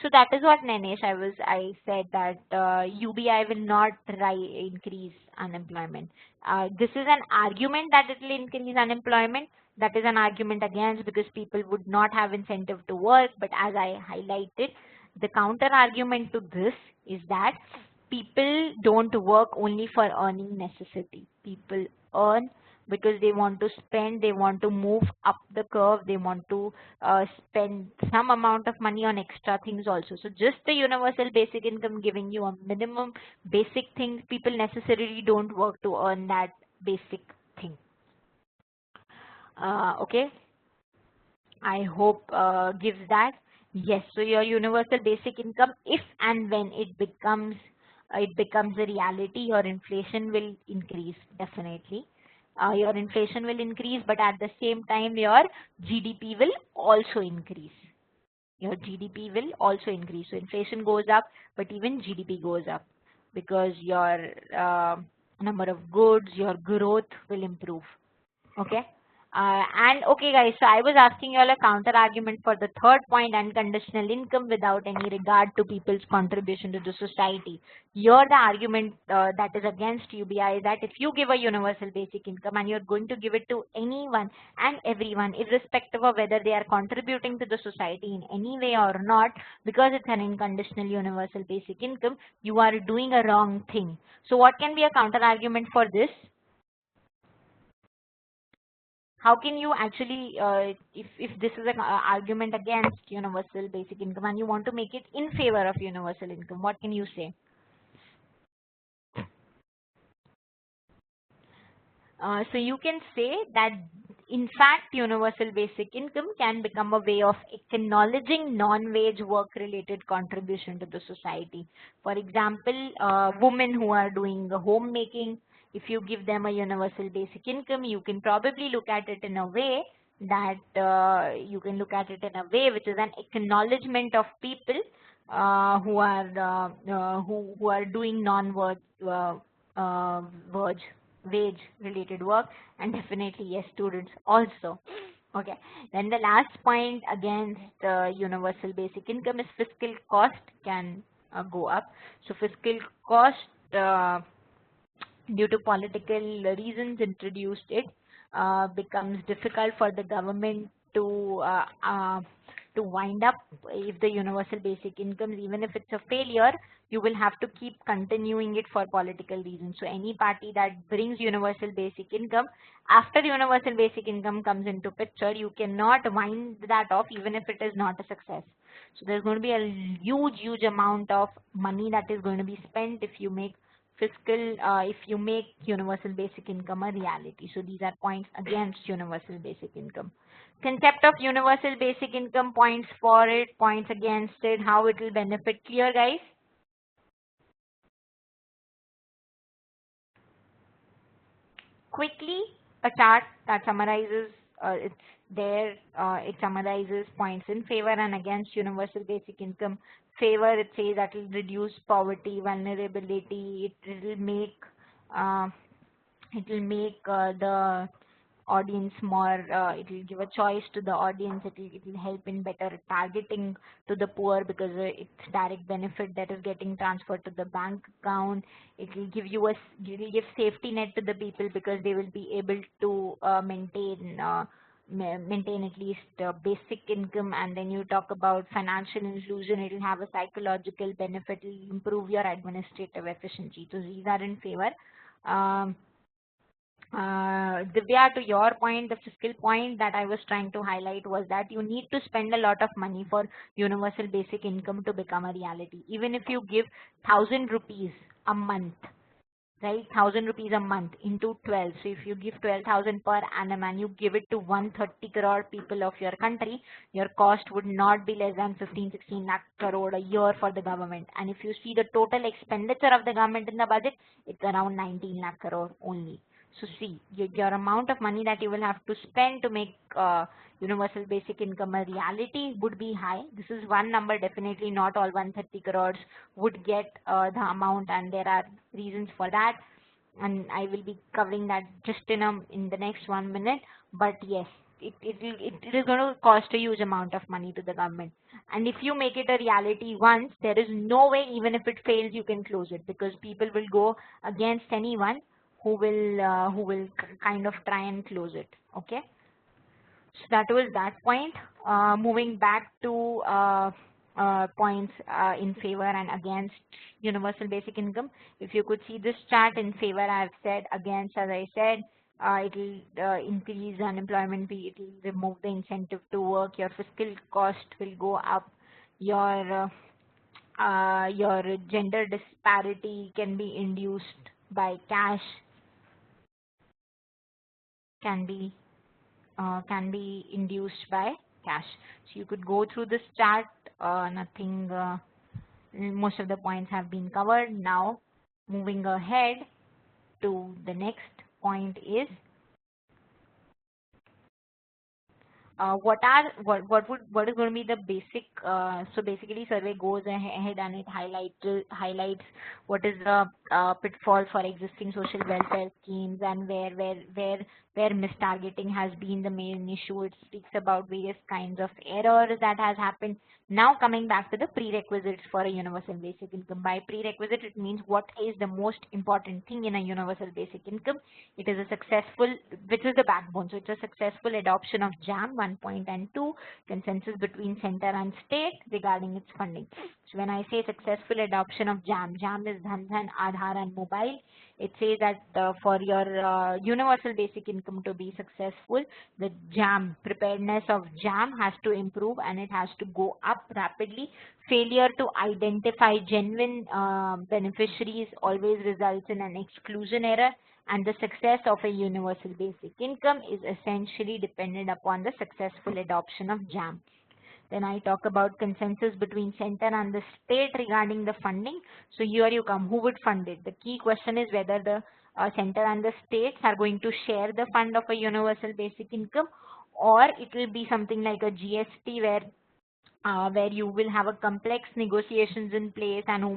So that is what, Nanesh, I said that UBI will not increase unemployment. This is an argument that it will increase unemployment. That is an argument against, because people would not have incentive to work. But as I highlighted, the counter argument to this is that people don't work only for earning necessity. People earn because they want to spend, they want to move up the curve, they want to spend some amount of money on extra things also. So just the universal basic income giving you a minimum basic thing, people necessarily don't work to earn that basic thing. Okay, I hope gives that. Yes, so your universal basic income, if and when it becomes a reality, your inflation will increase definitely. Your inflation will increase, but at the same time, your GDP will also increase. Your GDP will also increase. So inflation goes up, but even GDP goes up because your number of goods, your growth will improve. Okay. And okay, guys, so I was asking you all a counter argument for the third point, unconditional income without any regard to people's contribution to the society. Here, the argument that is against UBI is that if you give a universal basic income and you're going to give it to anyone and everyone, irrespective of whether they are contributing to the society in any way or not, because it's an unconditional universal basic income, you are doing a wrong thing. So what can be a counter argument for this? How can you actually, if this is an argument against universal basic income and you want to make it in favor of universal income, what can you say? So you can say that in fact universal basic income can become a way of acknowledging non-wage work related contribution to the society. For example, women who are doing homemaking, if you give them a universal basic income, you can probably look at it in a way that which is an acknowledgement of people who are doing non-work wage wage related work, and definitely yes, students also. Okay, then the last point against universal basic income is fiscal cost can go up. So fiscal cost due to political reasons introduced it becomes difficult for the government to wind up. If the universal basic income, even if it's a failure, you will have to keep continuing it for political reasons. So any party that brings universal basic income, after universal basic income comes into picture, you cannot wind that off even if it is not a success. So there's going to be a huge amount of money that is going to be spent if you make universal basic income a reality. So these are points against universal basic income. Concept of universal basic income, points for it, points against it, how it will benefit. Clear, guys? Quickly, a chart that summarizes, it's there, it summarizes points in favor and against universal basic income. Favor, it says that will reduce poverty, vulnerability, uh, it will make the audience more, it will give a choice to the audience, it will help in better targeting to the poor because it's direct benefit that is getting transferred to the bank account. It will give you it will give safety net to the people because they will be able to maintain at least basic income. And then you talk about financial inclusion, it will have a psychological benefit, it will improve your administrative efficiency. So these are in favor. um, Divya, to your point, the fiscal point that I was trying to highlight was that you need to spend a lot of money for universal basic income to become a reality. Even if you give 1,000 rupees a month, right? 1,000 rupees a month into 12. So if you give 12,000 per annum and you give it to 130 crore people of your country, your cost would not be less than 15-16 lakh crore a year for the government. And if you see the total expenditure of the government in the budget, it's around 19 lakh crore only. So see, your amount of money that you will have to spend to make universal basic income a reality would be high. This is one number, definitely not all 130 crores would get the amount, and there are reasons for that. And I will be covering that just in the next 1 minute. But yes, it is going to cost a huge amount of money to the government. And if you make it a reality once, there is no way, even if it fails, you can close it because people will go against anyone who will kind of try and close it. Okay, so that was that point. Moving back to points in favor and against universal basic income. If you could see this chart, in favor I've said, against as I said, It'll increase unemployment, it'll remove the incentive to work, your fiscal cost will go up, your gender disparity can be induced by cash, can be induced by cash. So you could go through this chart. Nothing. Most of the points have been covered. Now, moving ahead to the next point is what is going to be the basic. So basically survey goes ahead and it highlights what is the pitfall for existing social welfare schemes, and where mistargeting has been the main issue. It speaks about various kinds of errors that has happened. Now coming back to the prerequisites for a universal basic income. By prerequisite, it means what is the most important thing in a universal basic income. It is a successful, which is the backbone. So it's a successful adoption of JAM 1 and 2, consensus between center and state regarding its funding. So when I say successful adoption of JAM, JAM is Dhan Dhan, Aadhaar and Mobile. It says that for your universal basic income to be successful, the JAM, preparedness of JAM has to improve and it has to go up rapidly. Failure to identify genuine beneficiaries always results in an exclusion error, and the success of a universal basic income is essentially dependent upon the successful adoption of JAM. Then I talk about consensus between center and the state regarding the funding. So here you come, who would fund it? The key question is whether the center and the states are going to share the fund of a universal basic income, or it will be something like a GST where you will have a complex negotiations in place, and who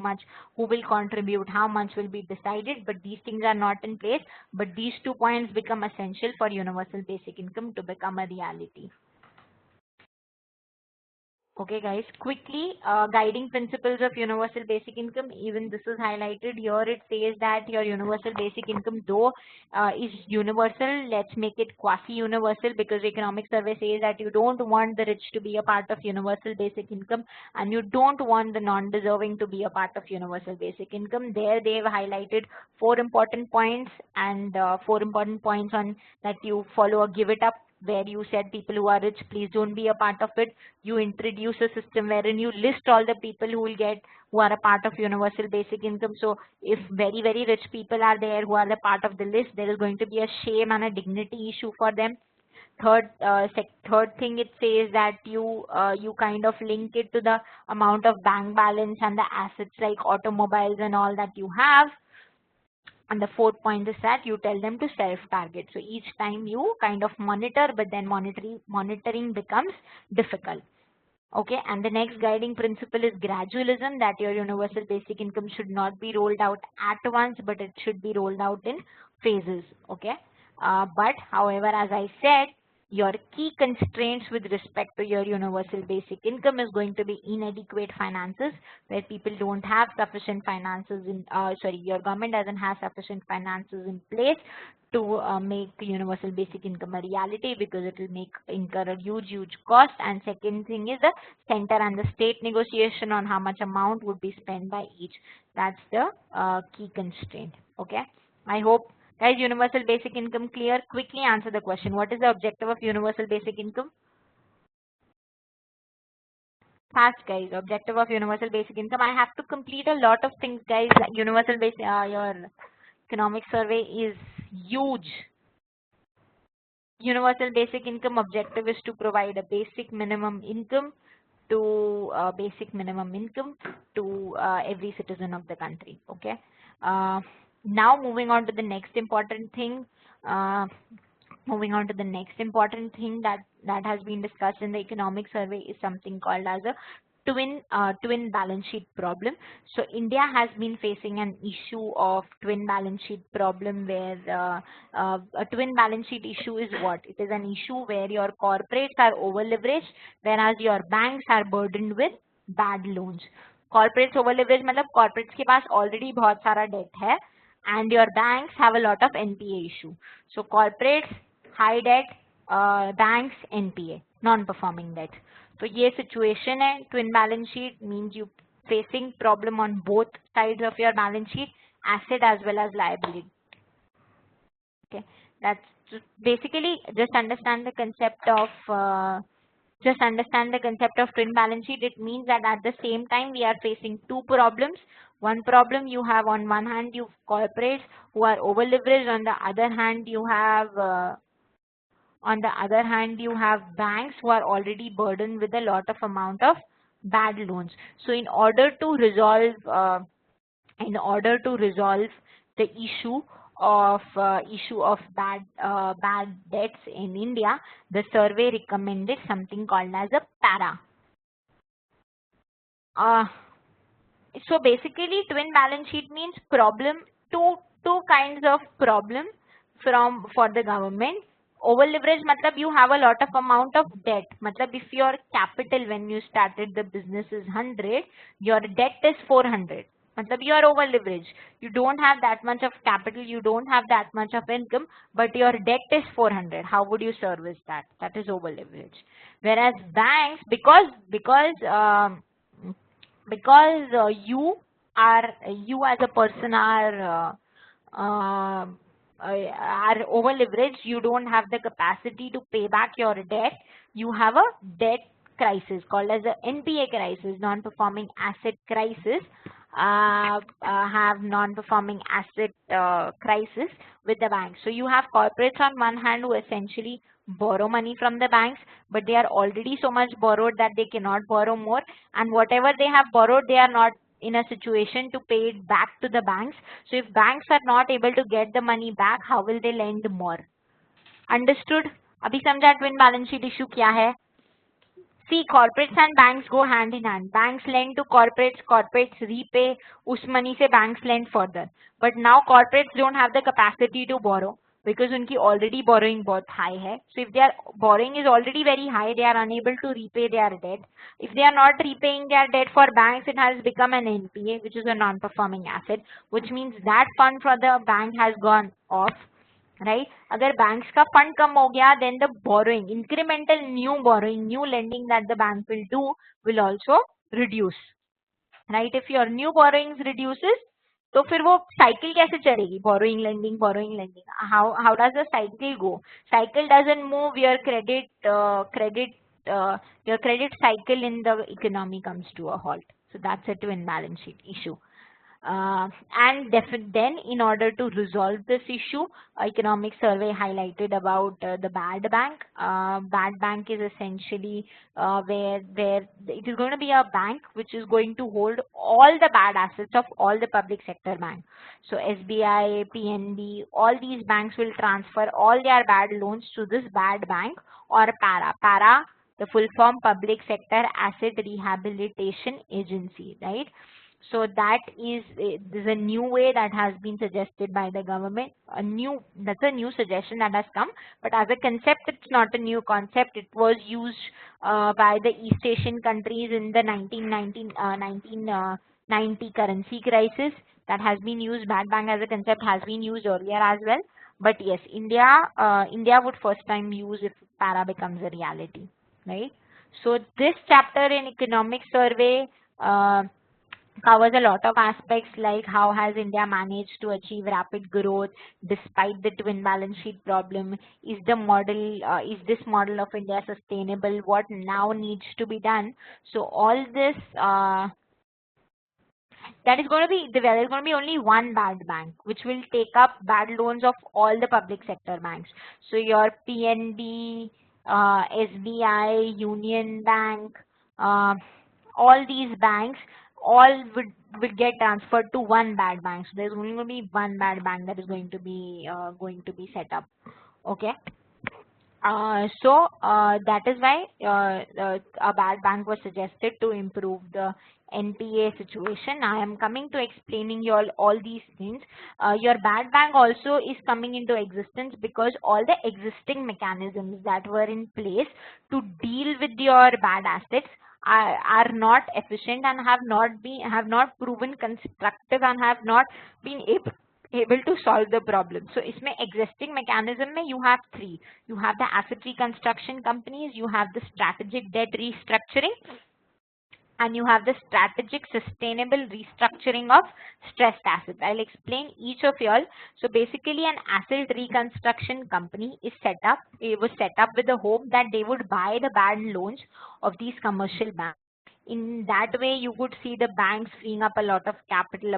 will contribute, how much will be decided, but these things are not in place. But these 2 points become essential for universal basic income to become a reality. Okay, guys, quickly, guiding principles of universal basic income. Even this is highlighted here. It says that your universal basic income, though is universal, let's make it quasi-universal, because economic survey says that you don't want the rich to be a part of universal basic income, and you don't want the non-deserving to be a part of universal basic income. There they've highlighted 4 important points, and 4 important points on that you follow a give it up, where you said people who are rich, please don't be a part of it. You introduce a system wherein you list all the people who are a part of universal basic income. So if very, very rich people are there who are the part of the list, there is going to be a shame and a dignity issue for them. Third thing, it says that you kind of link it to the amount of bank balance and the assets like automobiles and all that you have. And the 4th point is that you tell them to self-target. So each time you kind of monitor, but then monitoring becomes difficult. Okay, and the next guiding principle is gradualism, that your universal basic income should not be rolled out at once, but it should be rolled out in phases. Okay, but however, as I said, your key constraints with respect to your universal basic income is going to be inadequate finances, where people don't have sufficient finances in, your government doesn't have sufficient finances in place to make universal basic income a reality, because it will incur a huge cost. And second thing is the center and the state negotiation on how much amount would be spent by each. That's the key constraint. Okay, I hope, guys, universal basic income clear? Quickly answer the question. What is the objective of universal basic income? Fast, guys. Objective of universal basic income. I have to complete a lot of things, guys. Like universal basic, your economic survey is huge. Universal basic income objective is to provide a basic minimum income to every citizen of the country. Okay. Now moving on to the next important thing. That has been discussed in the economic survey is something called as a twin balance sheet problem. So India has been facing an issue of twin balance sheet problem, where a twin balance sheet issue is what? It is an issue where your corporates are over leveraged, whereas your banks are burdened with bad loans. Corporates over leveraged मतलब corporates के पास already बहुत सारा debt है, and your banks have a lot of NPA issue. So corporates high debt, banks NPA, non-performing debt. So ये situation है. Twin balance sheet means you facing problem on both sides of your balance sheet, asset as well as liability. Okay. That's basically just understand the concept of twin balance sheet. It means that at the same time we are facing two problems. One problem you have, on one hand you corporates who are over leveraged, on the other hand you have banks who are already burdened with a lot of amount of bad loans. So in order to resolve the issue of bad debts in India, the survey recommended something called as a para. Uh, so basically, twin balance sheet means two kinds of problem for the government. Over leverage matlab you have a lot of amount of debt. Matlab if your capital when you started the business is 100, your debt is 400. Matlab you are over leveraged. You don't have that much of capital, you don't have that much of income, but your debt is 400. How would you service that? That is over leverage. Whereas banks, because you as a person are over leveraged, you don't have the capacity to pay back your debt. You have a debt crisis called as a NPA crisis, non-performing asset crisis. Have non-performing asset crisis with the bank. So you have corporates on one hand who essentially borrow money from the banks, but they are already so much borrowed that they cannot borrow more, and whatever they have borrowed they are not in a situation to pay it back to the banks. So if banks are not able to get the money back, how will they lend more? Understood? अभी समझा twin balance sheet issue क्या है? See, corporates and banks go hand in hand. Banks lend to corporates, corporates repay, us money se banks lend further. But now corporates don't have the capacity to borrow because unki already borrowing bahut high hai. So if their borrowing is already very high, they are unable to repay their debt. If they are not repaying their debt for banks, it has become an NPA, which is a non-performing asset, which means that fund for the bank has gone off. Right? अगर banks का fund कम हो गया, then the borrowing, incremental new borrowing, new lending that the bank will do will also reduce. Right? If your new borrowings reduces, तो फिर वो cycle कैसे चलेगी? Borrowing, lending, borrowing, lending. How does the cycle go? Cycle doesn't move. Your credit cycle in the economy comes to a halt. So that's a twin balance sheet issue. Then in order to resolve this issue, economic survey highlighted about the bad bank. Bad bank is essentially where it is going to be a bank which is going to hold all the bad assets of all the public sector banks. So SBI, PNB, all these banks will transfer all their bad loans to this bad bank or para. Para, the full form, Public Sector Asset Rehabilitation Agency, right? So that is there's a new way that has been suggested by the government. That's a new suggestion that has come, but as a concept, it's not a new concept. It was used by the East Asian countries in the 1990 currency crisis. That has been used. Bad bank as a concept has been used earlier as well. But yes, India would first time use if para becomes a reality, right? So this chapter in economic survey covers a lot of aspects like how has India managed to achieve rapid growth despite the twin balance sheet problem. Is this model of India sustainable? What now needs to be done? So all this there is going to be only one bad bank which will take up bad loans of all the public sector banks. So your PNB, SBI, Union Bank, all these banks all would get transferred to one bad bank. So there's only going to be one bad bank that is going to be set up. Okay. That is why a bad bank was suggested to improve the NPA situation. I am coming to explaining you all these things. Your bad bank also is coming into existence because all the existing mechanisms that were in place to deal with your bad assets are not efficient and have not proven constructive and have not been able to solve the problem. So इसमें existing mechanism में you have three. You have the asset reconstruction companies, you have the strategic debt restructuring, and you have the strategic sustainable restructuring of stressed assets. I'll explain each of y'all. So basically an asset reconstruction company is set up. It was set up with the hope that they would buy the bad loans of these commercial banks. In that way, you would see the banks freeing up a lot of capital,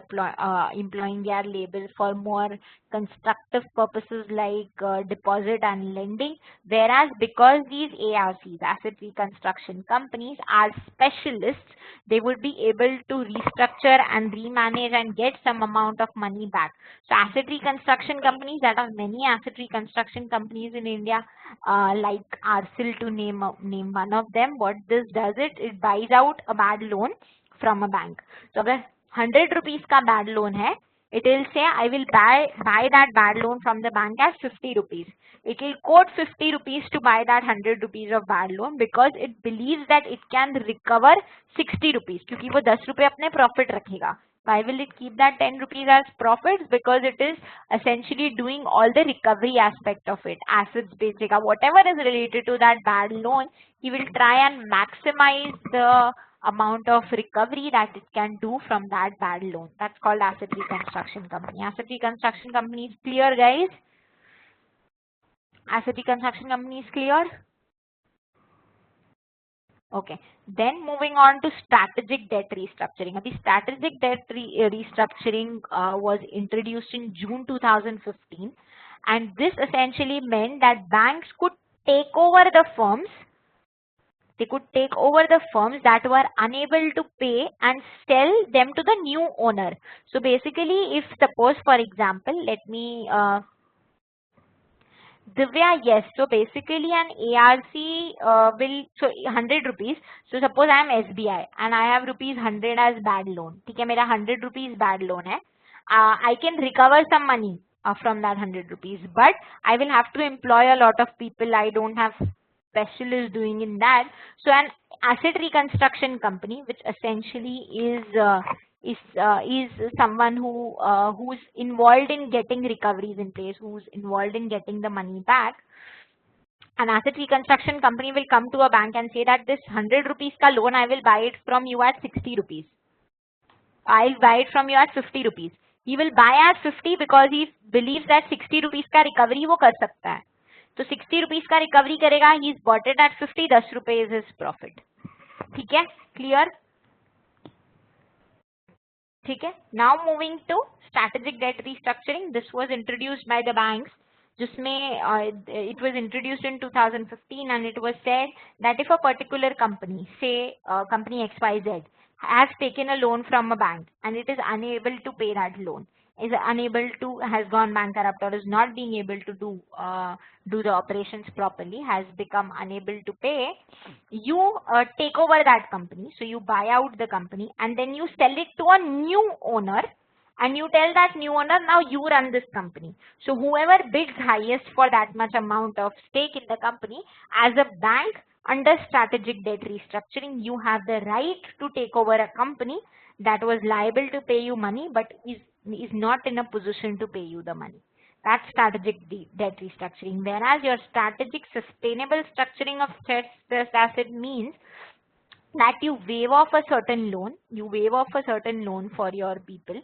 employing their labor for more constructive purposes like deposit and lending. Whereas because these ARCs, asset reconstruction companies, are specialists, they would be able to restructure and remanage and get some amount of money back. So asset reconstruction companies, that are many asset reconstruction companies in India, like Arcil to name one of them. What this does, it buys out a bad loan from a bank. So अगर 100 rupees का bad loan है, it will say I will buy that bad loan from the bank at 50 rupees. It will quote 50 rupees to buy that 100 rupees of bad loan because it believes that it can recover 60 rupees क्योंकि वो 10 रुपए अपने profit रखेगा. Why will it keep that 10 rupees as profits? Because it is essentially doing all the recovery aspect of it. Assets basically, whatever is related to that bad loan, he will try and maximize the amount of recovery that it can do from that bad loan. That's called asset reconstruction company. Asset reconstruction company is clear, guys? Asset reconstruction company is clear? Okay. Then moving on to strategic debt restructuring. The strategic debt restructuring was introduced in June 2015, and this essentially meant that banks could take over the firms. They could take over the firms that were unable to pay and sell them to the new owner. So basically, if suppose, for example, let me Divya, yes. So basically an ARC will, so 100 rupees. So suppose I am SBI and I have rupees 100 as bad loan. ठीक है, मेरा 100 rupees bad loan है. I can recover some money from that 100 rupees, but I will have to employ a lot of people. I don't have specialists doing in that. So an asset reconstruction company, which essentially is someone who's involved in getting recoveries in place, who's involved in getting the money back. An asset reconstruction company will come to a bank and say that this 100 rupees ka loan, I will buy it from you at 60 rupees. I'll buy it from you at 50 rupees. He will buy at 50 because he believes that 60 rupees का recovery वो कर सकता है. तो 60 rupees का recovery करेगा. He's bought it at 50. 10 रुपए is his profit. ठीक है? Clear? ठीक है? Now moving to strategic debt restructuring. This was introduced by the banks. जिसमें it was introduced in 2015, and it was said that if a particular company, say company XYZ, has taken a loan from a bank and it is unable to pay that loan, has gone bankrupt or is not being able to do the operations properly, has become unable to pay, you take over that company. So you buy out the company and then you sell it to a new owner, and you tell that new owner, now you run this company. So whoever bids highest for that much amount of stake in the company, as a bank under strategic debt restructuring, you have the right to take over a company that was liable to pay you money but is not in a position to pay you the money. That's strategic debt restructuring. Whereas your strategic sustainable structuring of stressed asset means that you waive off a certain loan, for your people,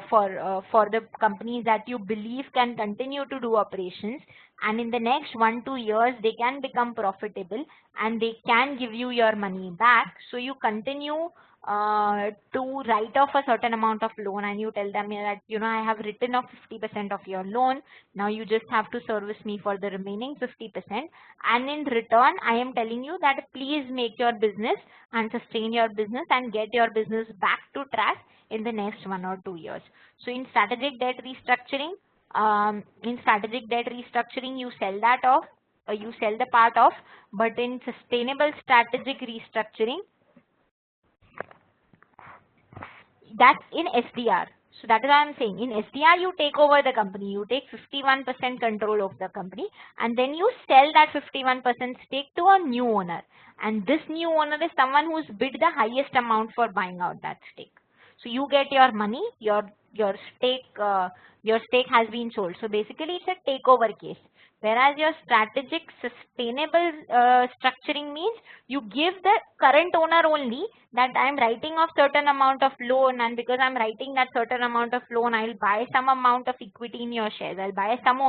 for the companies that you believe can continue to do operations, and in the next 1-2 years they can become profitable and they can give you your money back. So you continue to write off a certain amount of loan, and you tell them that, I have written off 50% of your loan. Now you just have to service me for the remaining 50%. And in return, I am telling you that please make your business and sustain your business and get your business back to track in the next 1 or 2 years. So in strategic debt restructuring, you sell that off, you sell the part off, but in sustainable strategic restructuring, that's in SDR. So that is what I'm saying. In SDR, you take over the company. You take 51% control of the company, and then you sell that 51% stake to a new owner. And this new owner is someone who's bid the highest amount for buying out that stake. So you get your money, your stake has been sold. So basically, it's a takeover case. Whereas your strategic sustainable structuring means you give the current owner only that I'm writing off certain amount of loan, and because I'm writing that certain amount of loan, I'll buy some amount of equity in your shares. I'll buy some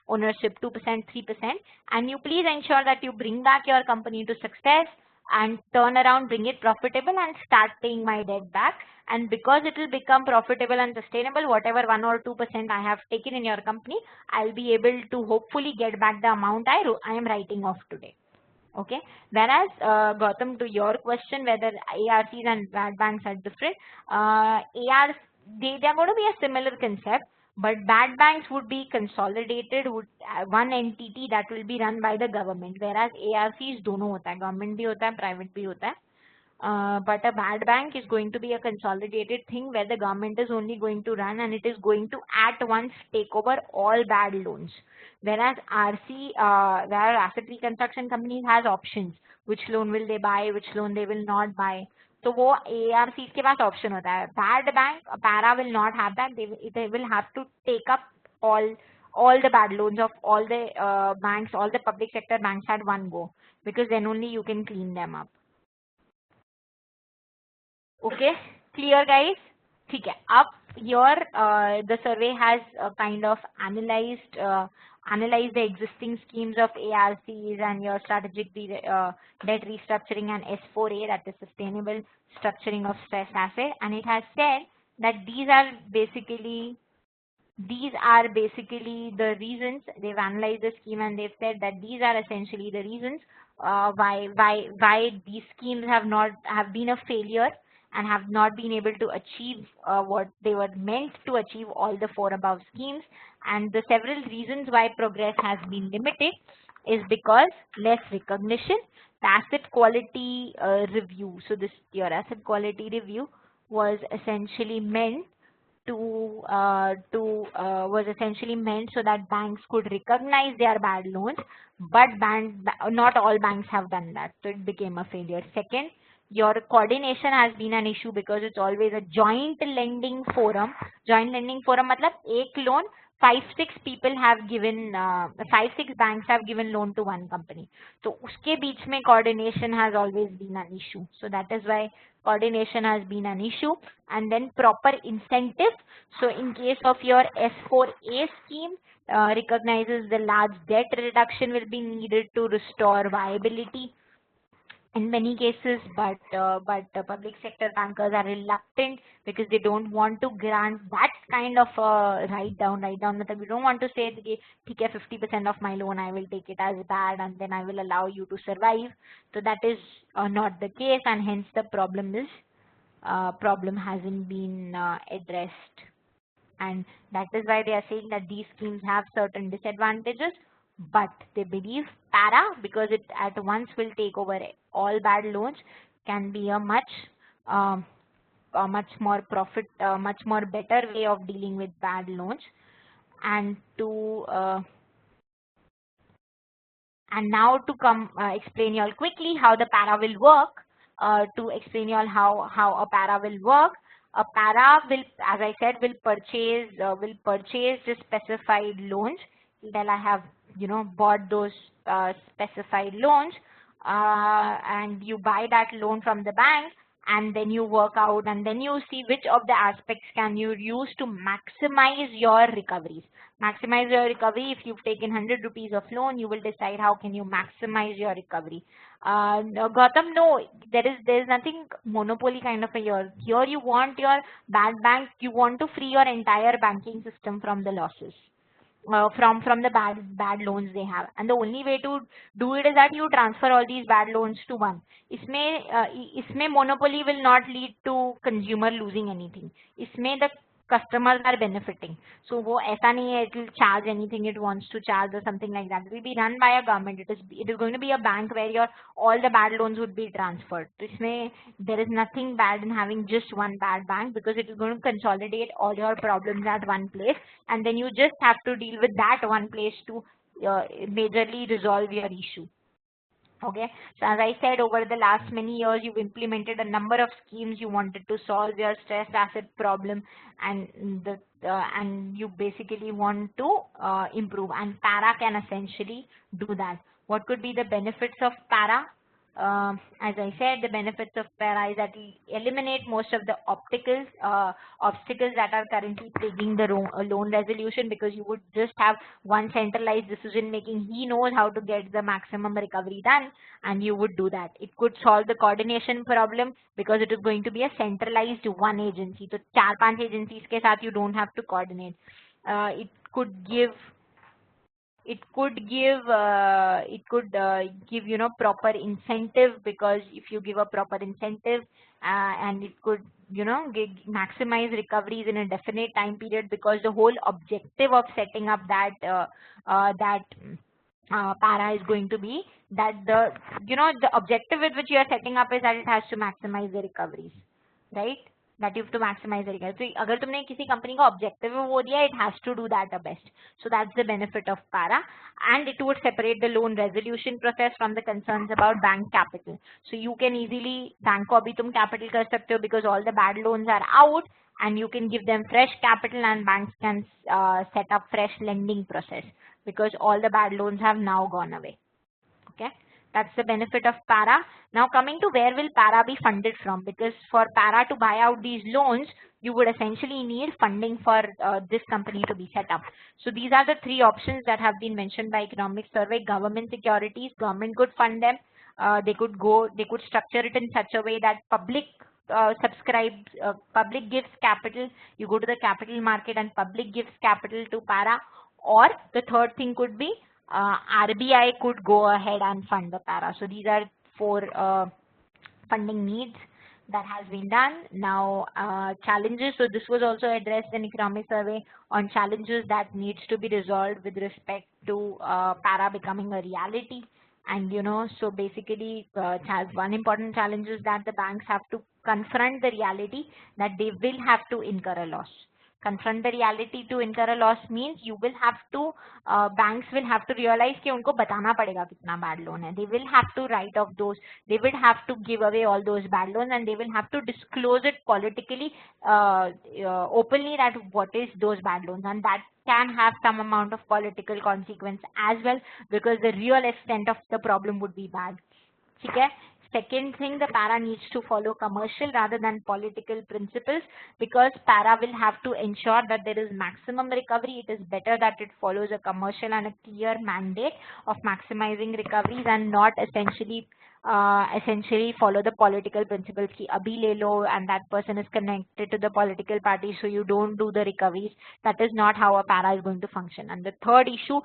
ownership, 2%, 3%, and you please ensure that you bring back your company to success and turn around, bring it profitable and start paying my debt back. And because it will become profitable and sustainable, whatever 1 or 2% I have taken in your company, I'll be able to hopefully get back the amount I am writing off today. Okay. Whereas, Gautam, to your question whether ARCs and bad banks are different, ARs, they are going to be a similar concept, but bad banks would be consolidated, would one entity that will be run by the government, whereas ARCs दोनों होता है, government भी होता है, private भी होता है. But a bad bank is going to be a consolidated thing where the government is only going to run, and it is going to at once take over all bad loans. Whereas RC, where asset reconstruction companies has options, which loan will they buy, which loan they will not buy. तो वो ARCs के पास option होता है. Bad bank, para will not have that. They will have to take up all the bad loans of all the banks, all the public sector banks at one go, because then only you can clean them up. Okay, clear guys? ठीक है. अब your the survey has kind of analyzed the existing schemes of ARCs and your strategic debt restructuring and S4A, that is sustainable structuring of stressed asset, and it has said that these are basically the reasons. They've analyzed the scheme and they've said that these are essentially the reasons why these schemes have been a failure and have not been able to achieve what they were meant to achieve, all the four above schemes. And the several reasons why progress has been limited is because less recognition, the asset quality review. So your asset quality review was essentially meant so that banks could recognize their bad loans, but not all banks have done that, so it became a failure. Second, your coordination has been an issue because it's always a joint lending forum. Joint lending forum matlab ek loan 5-6 people have given 5-6 banks have given loan to one company. So uske beech mein coordination has always been an issue. So that is why coordination has been an issue. And then proper incentive. So in case of your S4A scheme, recognizes the large debt reduction will be needed to restore viability in many cases, but the public sector bankers are reluctant because they don't want to grant that kind of write down. Matlab we don't want to say that ठीक है 50% of my loan I will take it as bad and then I will allow you to survive. So that is not the case, and hence the problem hasn't been addressed. And that is why they are saying that these schemes have certain disadvantages, but they believe para, because it at once will take over all bad loans, can be a much more better way of dealing with bad loans. And now to explain you all quickly how the para will work. To explain you all how a para will work. A para will, as I said, will purchase the specified loans. Then I have bought those specified loans, and you buy that loan from the bank, and then you work out, and then you see which of the aspects can you use to maximize your recoveries. Maximize your recovery. If you've taken 100 rupees of loan, you will decide how can you maximize your recovery. Gautam, no, there is nothing monopoly kind of a here. Here you want your bad bank, you want to free your entire banking system from the losses. From the bad loans they have, and the only way to do it is that you transfer all these bad loans to one. इसमें monopoly will not lead to consumer losing anything. इसमें the customers are benefiting. So वो ऐसा नहीं है it will charge anything it wants to charge or something like that. It will be run by a government. It is going to be a bank where all the bad loans would be transferred. So इसमें there is nothing bad in having just one bad bank, because it is going to consolidate all your problems at one place, and then you just have to deal with that one place to majorly resolve your issue. Okay, so as I said, over the last many years, you've implemented a number of schemes. You wanted to solve your stressed asset problem, and and you basically want to improve, and para can essentially do that. What could be the benefits of para? As I said, the benefits of para is that we eliminate most of the obstacles that are currently plaguing the loan resolution, because you would just have one centralized decision making. He knows how to get the maximum recovery done, and you would do that. It could solve the coordination problem because it is going to be a centralized one agency. So 4-5 agencies के साथ you don't have to coordinate. It could give proper incentive, because if you give a proper incentive, and it could maximize recoveries in a definite time period, because the whole objective of setting up that para is going to be that the objective with which you are setting up is that it has to maximize the recoveries, right? That you have to maximize the recovery. So अगर तुमने किसी company का objective वो दिया, it has to do that the best. So that's the benefit of para, and it would separate the loan resolution process from the concerns about bank capital. So you can easily bank को अभी तुम capital कर सकते हो, because all the bad loans are out, and you can give them fresh capital, and banks can set up fresh lending process, because all the bad loans have now gone away. Okay, that's the benefit of para. Now coming to where will para be funded from, because for para to buy out these loans, you would essentially need funding for this company to be set up. So these are the three options that have been mentioned by economic survey. Government securities, government could fund them. They could structure it in such a way that public public gives capital. You go to the capital market and public gives capital to para. Or the third thing could be RBI could go ahead and fund the para. So these are 4 funding needs that has been done. Now challenges. So this was also addressed in economic survey on challenges that needs to be resolved with respect to para becoming a reality. And so basically has one important challenge is that the banks have to confront the reality that they will have to incur a loss. Confront the reality to incur a loss means you will have to, banks will have to realize कि उनको बताना पड़ेगा कितना bad loan है. They will have to write off those. They will have to give away all those bad loans, and they will have to disclose it politically, openly, that what is those bad loans, and that can have some amount of political consequence as well, because the real extent of the problem would be bad. Okay. Second thing, the para needs to follow commercial rather than political principles, because para will have to ensure that there is maximum recovery. It is better that it follows a commercial and a clear mandate of maximizing recoveries, and not essentially follow the political principles ki abhi le lo, and that person is connected to the political party, so you don't do the recoveries. That is not how a para is going to function. And the third issue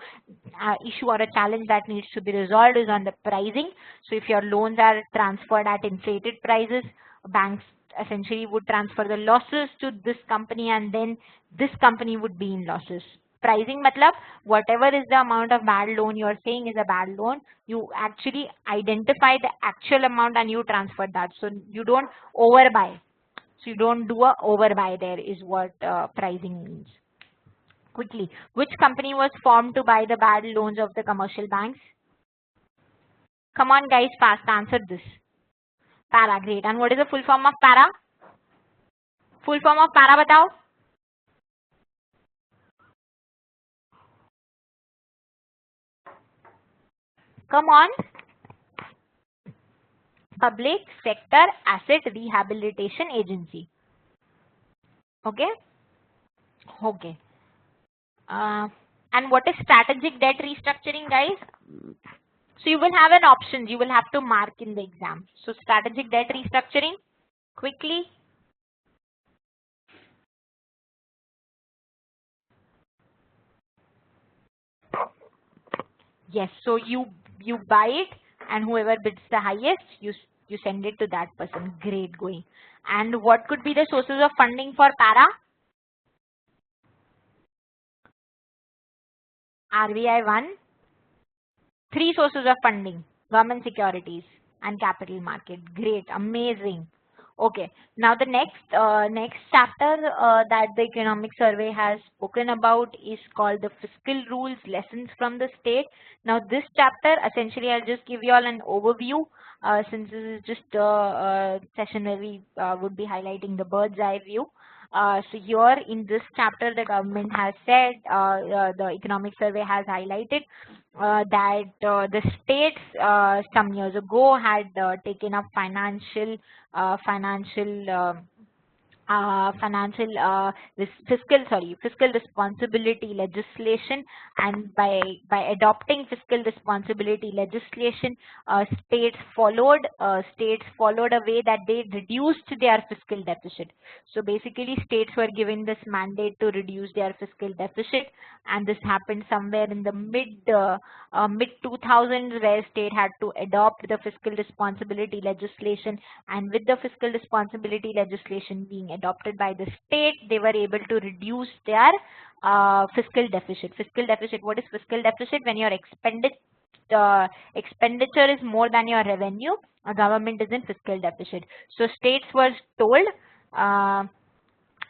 or a challenge that needs to be resolved is on the pricing. So if your loans are transferred at inflated prices, banks essentially would transfer the losses to this company, and then this company would be in losses. Pricing matlab whatever is the amount of bad loan you are saying is a bad loan, you actually identify the actual amount and you transfer that. So you don't overbuy. So you don't do a overbuy there, is what pricing means. Quickly, which company was formed to buy the bad loans of the commercial banks? Come on guys, fast answer this. Para, great. And what is the full form of para? Full form of para batao? Come on. Public Sector Asset Rehabilitation Agency. Okay? Okay. And what is strategic debt restructuring, guys? So you will have an option. You will have to mark in the exam. So strategic debt restructuring, quickly. Yes, so you buy it, and whoever bids the highest, you send it to that person. Great going. And what could be the sources of funding for para? RBI 1. 3 sources of funding: government securities and capital market. Great, amazing. Okay, now the next chapter that the economic survey has spoken about is called the fiscal rules, lessons from the state. Now this chapter, essentially I'll just give you all an overview, since this is just a session where we would be highlighting the bird's eye view. So here in this chapter, the government has said, the economic survey has highlighted that the states some years ago had taken up fiscal responsibility legislation, and by adopting fiscal responsibility legislation, states followed a way that they reduced their fiscal deficit. So basically, states were given this mandate to reduce their fiscal deficit, and this happened somewhere in the mid 2000s, where state had to adopt the fiscal responsibility legislation. And with the fiscal responsibility legislation being adopted by the state, they were able to reduce their fiscal deficit. Fiscal deficit, what is fiscal deficit? When your expenditure is more than your revenue, a government is in fiscal deficit. So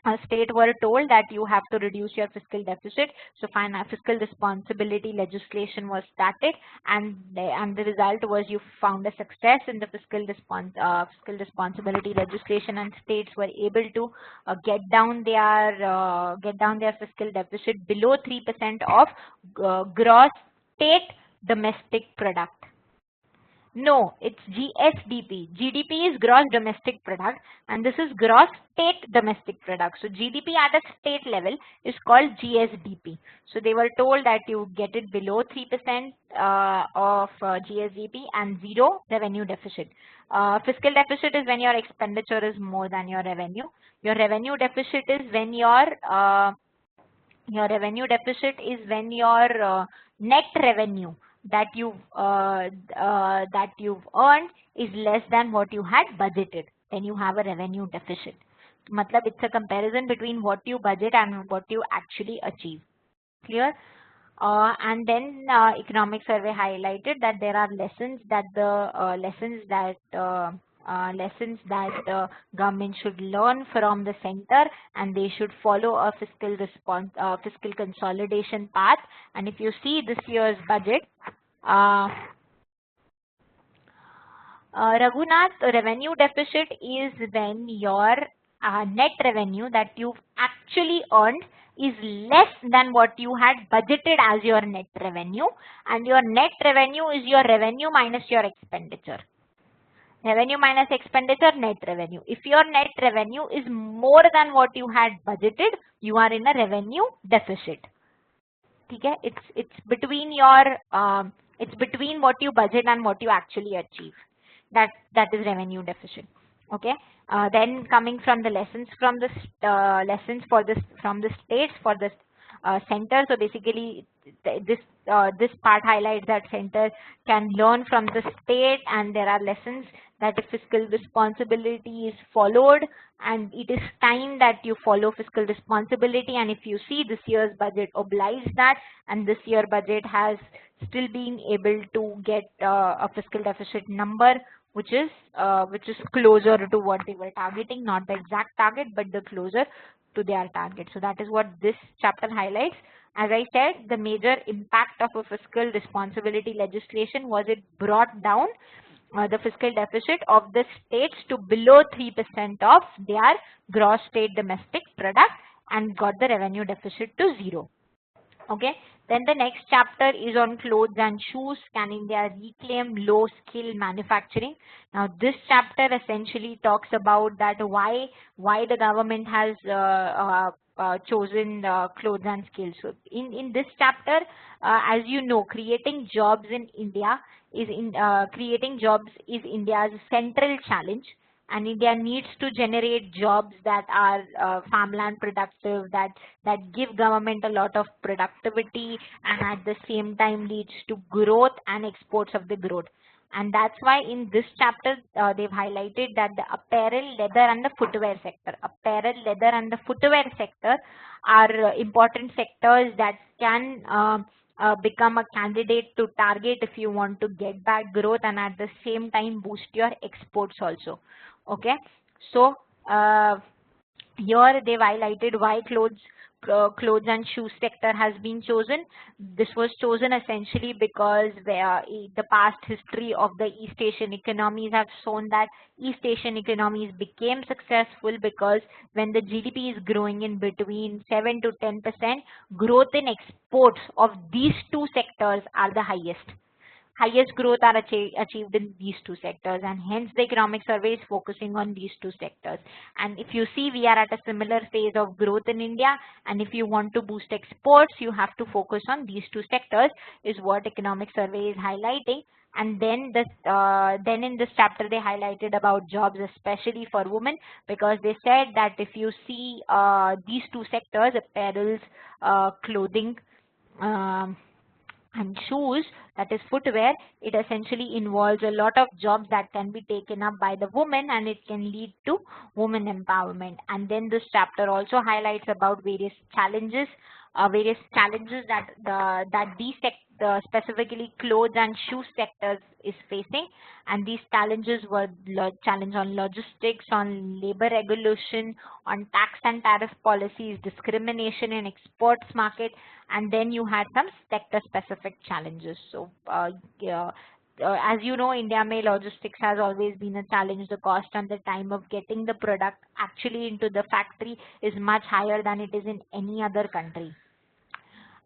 uh, state were told that you have to reduce your fiscal deficit. So fiscal responsibility legislation was started, and the result was you found a success in the fiscal responsibility legislation, and states were able to get down their fiscal deficit below 3% of gross state domestic product. No, it's GSDP. GDP is gross domestic product, and this is gross state domestic product. So GDP at a state level is called GSDP. So they were told that you get it below 3% of GSDP and zero revenue deficit. Fiscal deficit is when your expenditure is more than your revenue. Your revenue deficit is when your net revenue that you've earned is less than what you had budgeted. Then you have a revenue deficit. Matlab, it's a comparison between what you budget and what you actually achieve. Clear? And then economic survey highlighted that there are lessons that government should learn from the center, and they should follow a fiscal consolidation path. And if you see this year's budget, Raghunath, revenue deficit is when your net revenue that you've actually earned is less than what you had budgeted as your net revenue, and your net revenue is your revenue minus your expenditure. Revenue minus expenditure, net revenue. If your net revenue is more than what you had budgeted, you are in a revenue deficit. Okay? It's between what you budget and what you actually achieve. That is revenue deficit. Okay. Then coming from the lessons from the states for the center. So basically, this part highlights that center can learn from the state, and there are lessons that if fiscal responsibility is followed, and it is time that you follow fiscal responsibility. And if you see, this year's budget obliged that, and this year budget has still been able to get a fiscal deficit number which is closer to what they were targeting, not the exact target, but the closer to their target. So that is what this chapter highlights. As I said, the major impact of a fiscal responsibility legislation was it brought down the fiscal deficit of the states to below 3% of their gross state domestic product, and got the revenue deficit to zero. Okay. Then the next chapter is on clothes and shoes. Can India reclaim low skill manufacturing? Now this chapter essentially talks about that why the government has chosen clothes and skills. So in this chapter, as you know, creating jobs in India is India's central challenge. And India needs to generate jobs that are farmland productive, that give government a lot of productivity, and at the same time leads to growth and exports of the growth. And that's why in this chapter they've highlighted that the apparel, leather and the footwear sector. Apparel, leather and the footwear sector are important sectors that can become a candidate to target if you want to get back growth and at the same time boost your exports also. Okay, so here they've highlighted why clothes clothes and shoe sector has been chosen. This was chosen essentially because the past history of the East Asian economies have shown that East Asian economies became successful because when the GDP is growing in between 7 to 10%, growth in exports of these two sectors are the highest growth are achieved in these two sectors, and hence the economic survey is focusing on these two sectors. And if you see, we are at a similar phase of growth in India, and if you want to boost exports, you have to focus on these two sectors, is what economic survey is highlighting. And then in this chapter they highlighted about jobs, especially for women, because they said that if you see these two sectors, apparels, clothing, um, and shoes, that is footwear, it essentially involves a lot of jobs that can be taken up by the women, and it can lead to women empowerment. And then this chapter also highlights about various challenges that specifically clothes and shoe sectors is facing. And these challenges were challenge on logistics, on labor regulation, on tax and tariff policies, discrimination in exports market, and then you had some sector specific challenges. So yeah, as you know, India May logistics has always been a challenge. The cost and the time of getting the product actually into the factory is much higher than it is in any other country.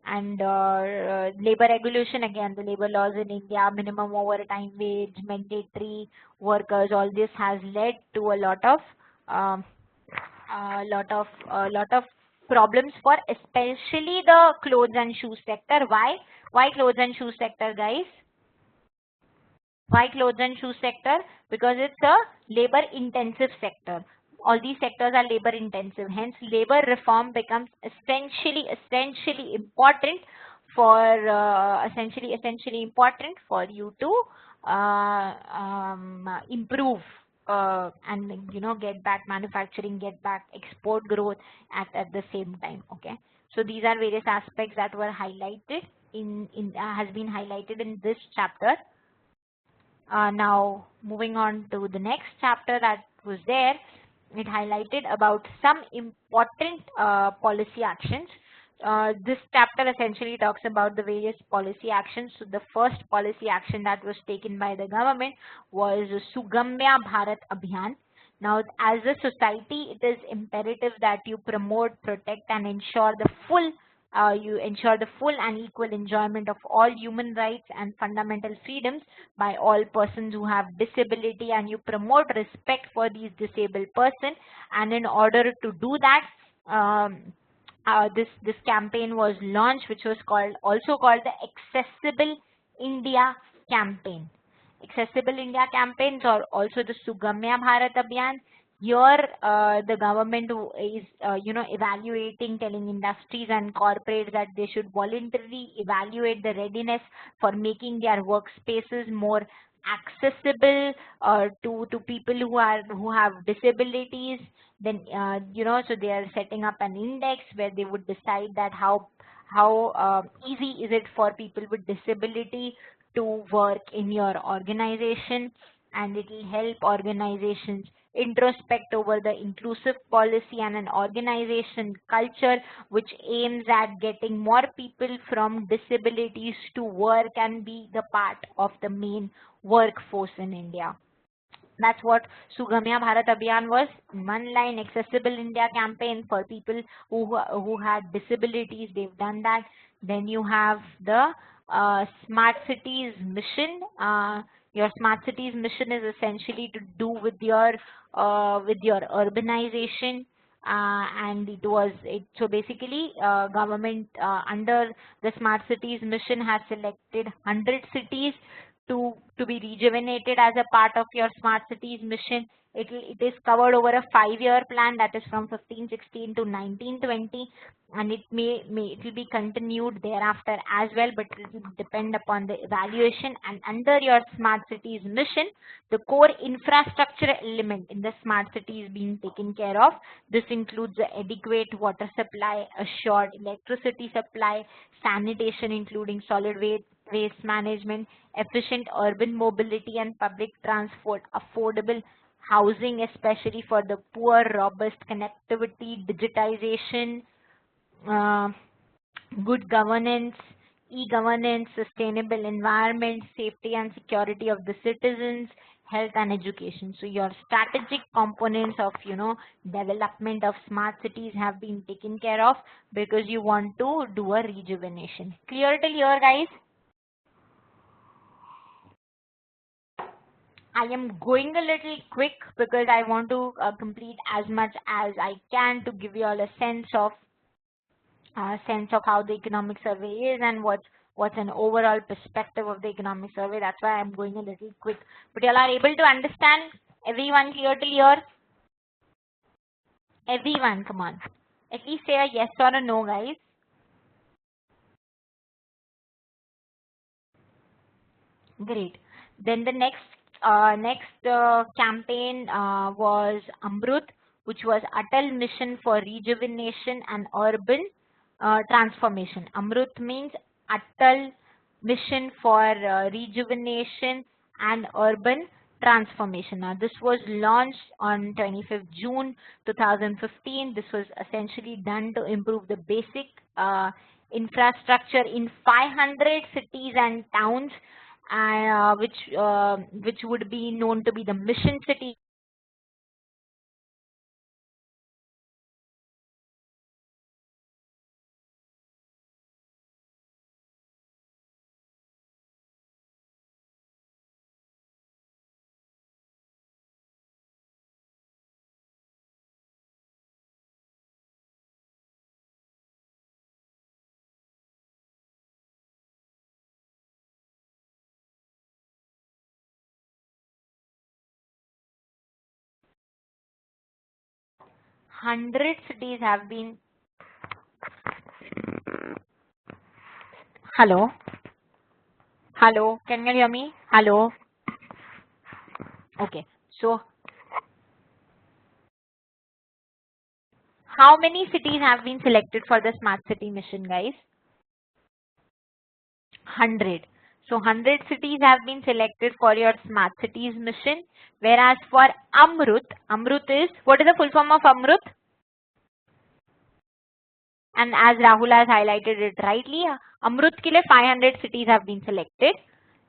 And labor regulation, again, the labor laws in India, minimum overtime wage, mandatory workers, all this has led to a um, lot of problems for especially the clothes and shoe sector. Why clothes and shoe sector, guys? Why clothes and shoe sector? Because it's a labor intensive sector. All these sectors are labor intensive. Hence, labor reform becomes essentially important for essentially important for you to improve and get back manufacturing, get back export growth at the same time. Okay, so these are various aspects that were highlighted in has been highlighted in this chapter. Now, moving on to the next chapter that was there, it highlighted about some important policy actions. This chapter essentially talks about the various policy actions. So the first policy action that was taken by the government was Sugamya Bharat Abhiyan. Now, as a society, it is imperative that you promote, protect, and ensure the full and equal enjoyment of all human rights and fundamental freedoms by all persons who have disability, and you promote respect for these disabled persons. And in order to do that, this campaign was launched, which was also called the Accessible India campaign. Accessible India campaigns, or also the Sugamya Bharat Abhiyan. Here, the government is, evaluating, telling industries and corporates that they should voluntarily evaluate the readiness for making their workspaces more accessible to people who have disabilities. Then, so they are setting up an index where they would decide that how easy is it for people with disability to work in your organization, and it will help organizations introspect over the inclusive policy and an organization culture which aims at getting more people from disabilities to work and be the part of the main workforce in India. That's what Sugamya Bharat Abhiyan was. One line, Accessible India campaign for people who had disabilities. They've done that. Then you have the Smart Cities mission. Your Smart Cities mission is essentially to do with your urbanization. And so basically government under the Smart Cities mission has selected 100 cities to be rejuvenated as a part of your Smart Cities mission. It is covered over a 5-year plan, that is from 15-16 to 19-20, and it will be continued thereafter as well, but it will depend upon the evaluation. And under your Smart Cities mission, the core infrastructure element in the Smart Cities being taken care of. This includes the adequate water supply, assured electricity supply, sanitation including solid waste management, efficient urban mobility and public transport, affordable housing especially for the poor, robust connectivity, digitization, uh, good governance, e-governance, sustainable environment, safety and security of the citizens, health and education. So your strategic components of, development of smart cities have been taken care of because you want to do a rejuvenation. Clear till here, guys? I am going a little quick because I want to complete as much as I can to give you all a sense of how the economic survey is and what's an overall perspective of the economic survey. That's why I'm going a little quick. But y'all are able to understand? Everyone clear till here? Everyone, come on. At least say a yes or a no, guys. Great. Then the next campaign was Amrut, which was Atal Mission for Rejuvenation and Urban Transformation. Amrut means Atal Mission for Rejuvenation and Urban Transformation. Now, this was launched on 25th June 2015. This was essentially done to improve the basic infrastructure in 500 cities and towns, which would be known to be the mission city. 100 cities have been. Hello, hello. Can you hear me? Hello. Okay. So, how many cities have been selected for the smart city mission, guys? 100. So 100 cities have been selected for your smart cities mission. Whereas for Amrut, Amrut is, what is the full form of Amrut? And as Rahul has highlighted it rightly, Amrut ke liye 500 cities have been selected.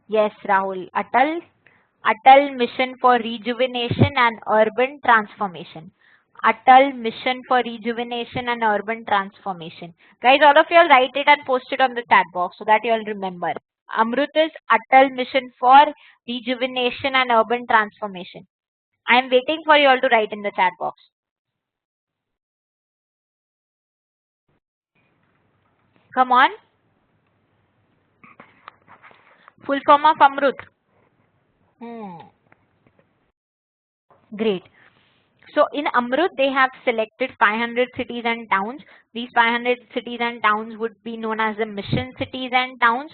Yes, Rahul. Atal Mission for Rejuvenation and Urban Transformation. Atal Mission for Rejuvenation and Urban Transformation. Guys, all of you all write it and post it on the chat box so that you all remember. Amrut is Atal Mission for Rejuvenation and Urban Transformation. I am waiting for you all to write in the chat box. Come on. Full form of Amrut. Great. So in Amrut, they have selected 500 cities and towns. These 500 cities and towns would be known as the mission cities and towns.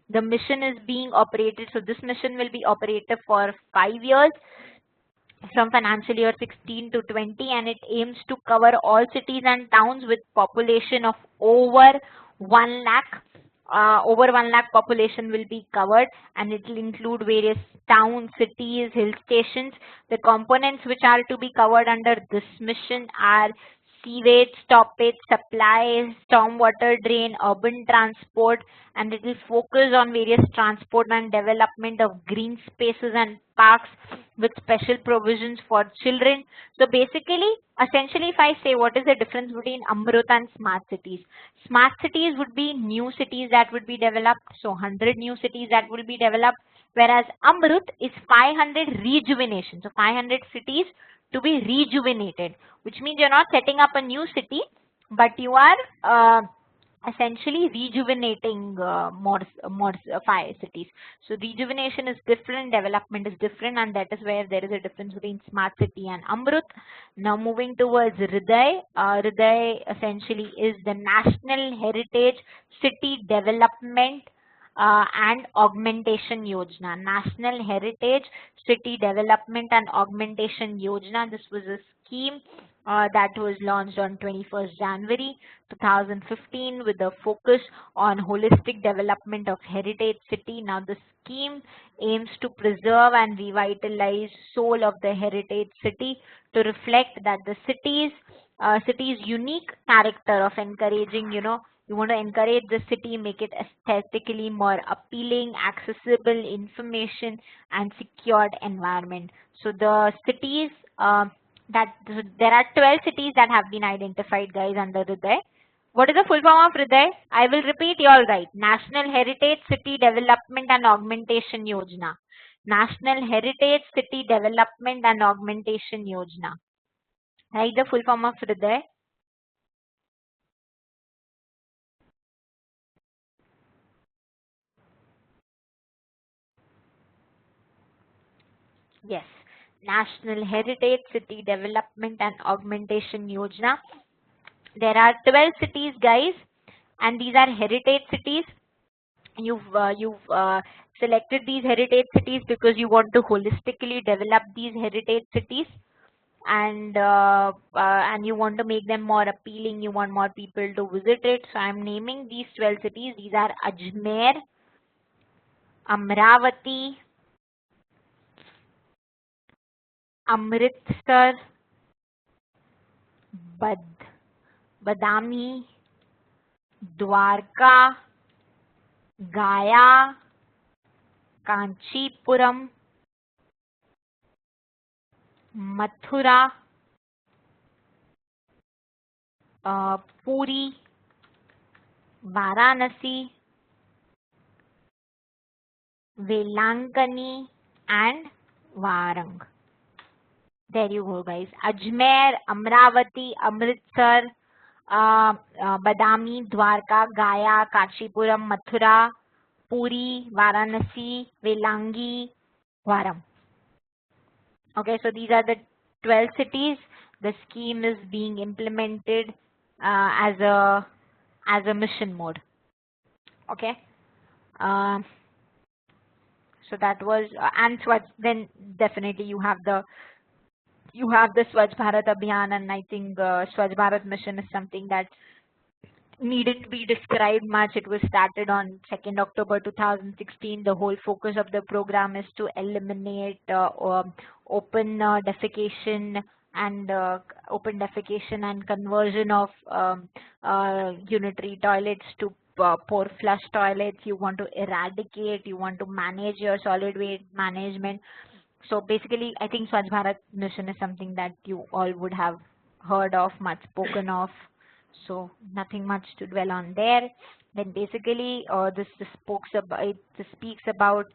The mission is being operated. So this mission will be operated for 5 years from financial year 16 to 20, and it aims to cover all cities and towns with population of over 1 lakh. Over 1 lakh population will be covered, and it will include various towns, cities, hill stations. The components which are to be covered under this mission are sewage, stoppage, supplies, stormwater drain, urban transport, and it will focus on various transport and development of green spaces and parks with special provisions for children. So basically, essentially, if I say what is the difference between Amrut and smart cities? Smart cities would be new cities that would be developed, so 100 new cities that will be developed, whereas Amrut is 500 rejuvenation, so 500 cities to be rejuvenated, which means you're not setting up a new city, but you are essentially rejuvenating more 5 cities. So rejuvenation is different, development is different, and that is where there is a difference between smart city and Amrut. Now moving towards Hriday. Hriday essentially is the National Heritage City Development and Augmentation Yojana. National Heritage City Development and Augmentation Yojana. This was a scheme that was launched on 21st January 2015 with a focus on holistic development of heritage city. Now the scheme aims to preserve and revitalize soul of the heritage city to reflect that the cities city's unique character of encouraging, you want to encourage the city, make it aesthetically more appealing, accessible information, and secured environment. So the cities there are 12 cities that have been identified, guys, under Hriday. What is the full form of Hriday? I will repeat, you all right. National Heritage City Development and Augmentation Yojana. National Heritage City Development and Augmentation Yojana. Right, the full form of Hriday? Yes. National Heritage City Development and Augmentation Yojana. There are 12 cities, guys, and these are heritage cities. You've selected these heritage cities because you want to holistically develop these heritage cities, and you want to make them more appealing. You want more people to visit it. So I'm naming these 12 cities. These are Ajmer, Amravati, Amritsar, Badami, Dwarka, Gaya, Kanchipuram, Mathura, Puri, Varanasi, Velankani, and Varang. There you go, guys. Ajmer, Amravati, Amritsar, Badami, Dwarka, Gaya, Kanchipuram, Mathura, Puri, Varanasi, Velangi, Varam. Okay, so these are the 12 cities. The scheme is being implemented as a mission mode. Okay. So that was and Swachh. Then definitely you have the Swachh Bharat Abhiyan, and I think Swachh Bharat mission is something that needn't be described much. It was started on 2nd October 2016. The whole focus of the program is to eliminate open defecation and conversion of unitary toilets to pour flush toilets. You want to eradicate, you want to manage your solid waste management. So basically, I think Swachh Bharat mission is something that you all would have heard of, much spoken of. So nothing much to dwell on there. Then basically, this speaks about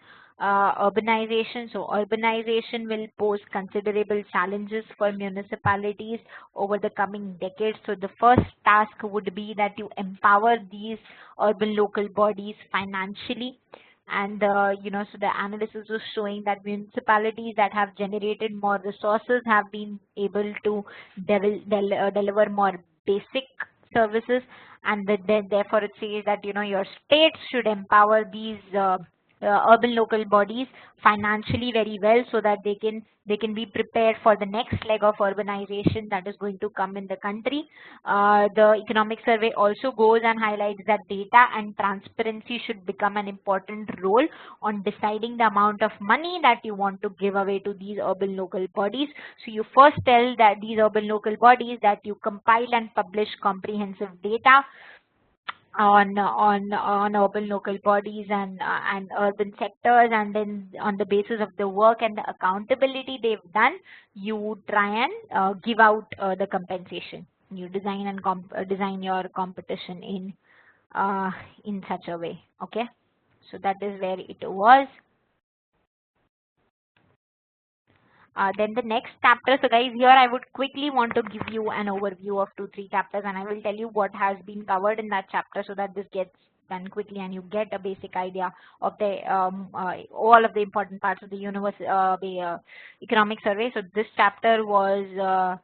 urbanization. So urbanization will pose considerable challenges for municipalities over the coming decades. So the first task would be that you empower these urban local bodies financially. And so the analysis was showing that municipalities that have generated more resources have been able to deliver more basic services, and therefore it says that your states should empower these urban local bodies financially very well, so that they can be prepared for the next leg of urbanization that is going to come in the country. The economic survey also goes and highlights that data and transparency should become an important role on deciding the amount of money that you want to give away to these urban local bodies. So you first tell that these urban local bodies that you compile and publish comprehensive data on urban local bodies and urban sectors, and then on the basis of the work and the accountability they've done, you try and give out the compensation. You design your competition in such a way. Okay, so that is where it was. Then the next chapter. So guys, here I would quickly want to give you an overview of 2-3 chapters, and I will tell you what has been covered in that chapter, so that this gets done quickly and you get a basic idea of the all of the important parts of the economic survey. So this chapter was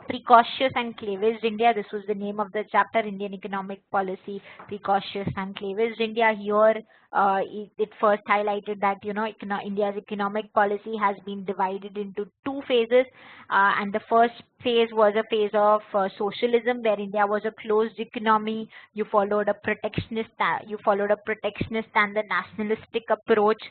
Precautious and Cleavaged India. This was the name of the chapter, Indian Economic Policy, Precautious and Cleavaged India. Here, it first highlighted that, India's economic policy has been divided into 2 phases. And the first phase was a phase of socialism, where India was a closed economy. You followed a protectionist and the nationalistic approach.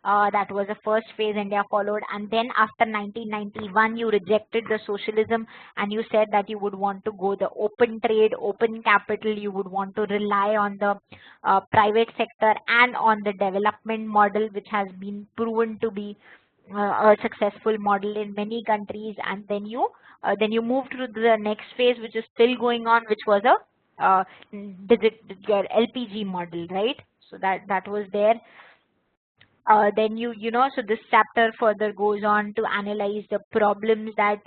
That was the first phase India followed. And then after 1991, you rejected the socialism and you said that you would want to go the open trade, open capital. You would want to rely on the private sector and on the development model, which has been proven to be a successful model in many countries. And then you moved to the next phase, which is still going on, which was a your LPG model, right? So that was there. Then so this chapter further goes on to analyze the problems that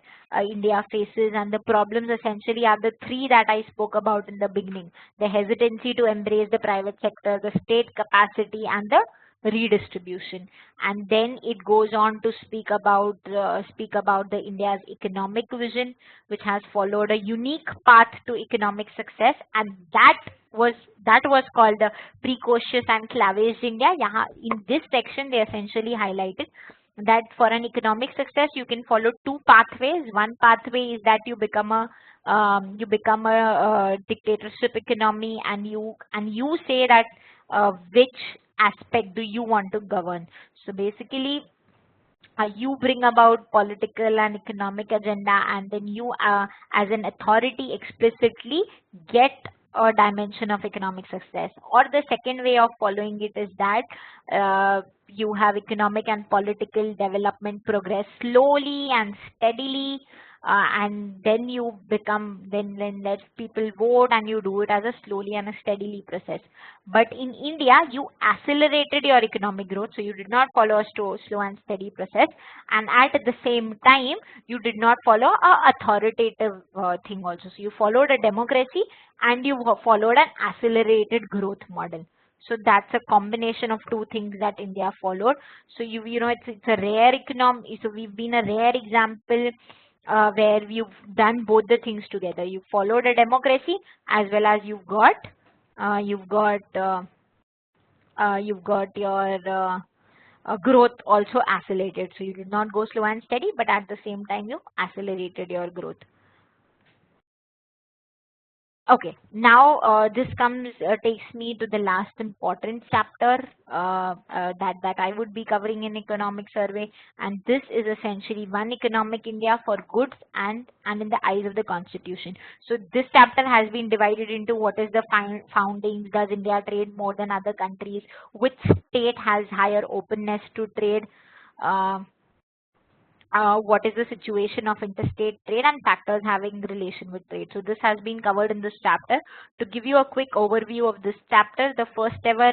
India faces, and the problems essentially are the three that I spoke about in the beginning: the hesitancy to embrace the private sector, the state capacity, and the redistribution. And then it goes on to speak about the India's economic vision, which has followed a unique path to economic success, and that was called the precocious and clavaged India. In this section, they essentially highlighted that for an economic success, you can follow two pathways. One pathway is that you become a dictatorship economy, and you say that which aspect do you want to govern. So basically, you bring about political and economic agenda, and then you as an authority explicitly get a dimension of economic success. Or the second way of following it is that you have economic and political development progress slowly and steadily, and then you become, then let people vote, and you do it as a slowly and a steadily process. But in India, you accelerated your economic growth, so you did not follow a slow and steady process, and at the same time, you did not follow a authoritative thing also. So you followed a democracy and you followed an accelerated growth model. So that's a combination of two things that India followed. So it's a rare economy. So we've been a rare example where you've done both the things together. You followed a democracy as well as you've got your growth also accelerated. So you did not go slow and steady, but at the same time you accelerated your growth. Okay, now this takes me to the last important chapter that I would be covering in economic survey, and this is essentially One Economic India for Goods and in the Eyes of the Constitution. So this chapter has been divided into what is the foundings, does India trade more than other countries, which state has higher openness to trade, what is the situation of interstate trade, and factors having relation with trade. So this has been covered in this chapter. To give you a quick overview of this chapter, the first ever,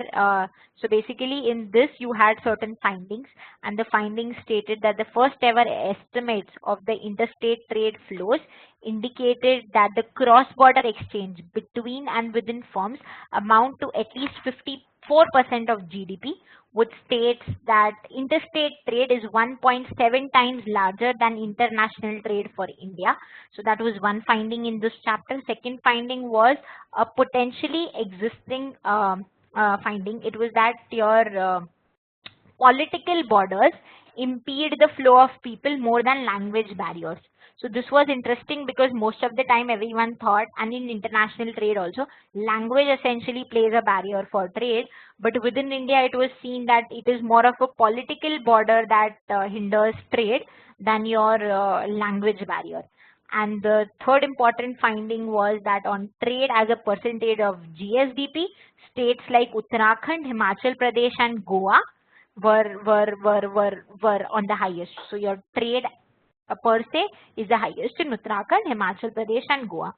so basically in this you had certain findings, and the findings stated that the first ever estimates of the interstate trade flows indicated that the cross-border exchange between and within firms amount to at least 54% of GDP, which states that interstate trade is 1.7 times larger than international trade for India. So that was one finding in this chapter. Second finding was a potentially existing finding. It was that your political borders impede the flow of people more than language barriers. So this was interesting because most of the time everyone thought, and in international trade also, language essentially plays a barrier for trade. But within India, it was seen that it is more of a political border that hinders trade than your language barrier. And the third important finding was that on trade as a percentage of GSDP, states like Uttarakhand, Himachal Pradesh, and Goa were on the highest. So your trade per se is the highest in Uttarakhand, Himachal Pradesh, and Goa.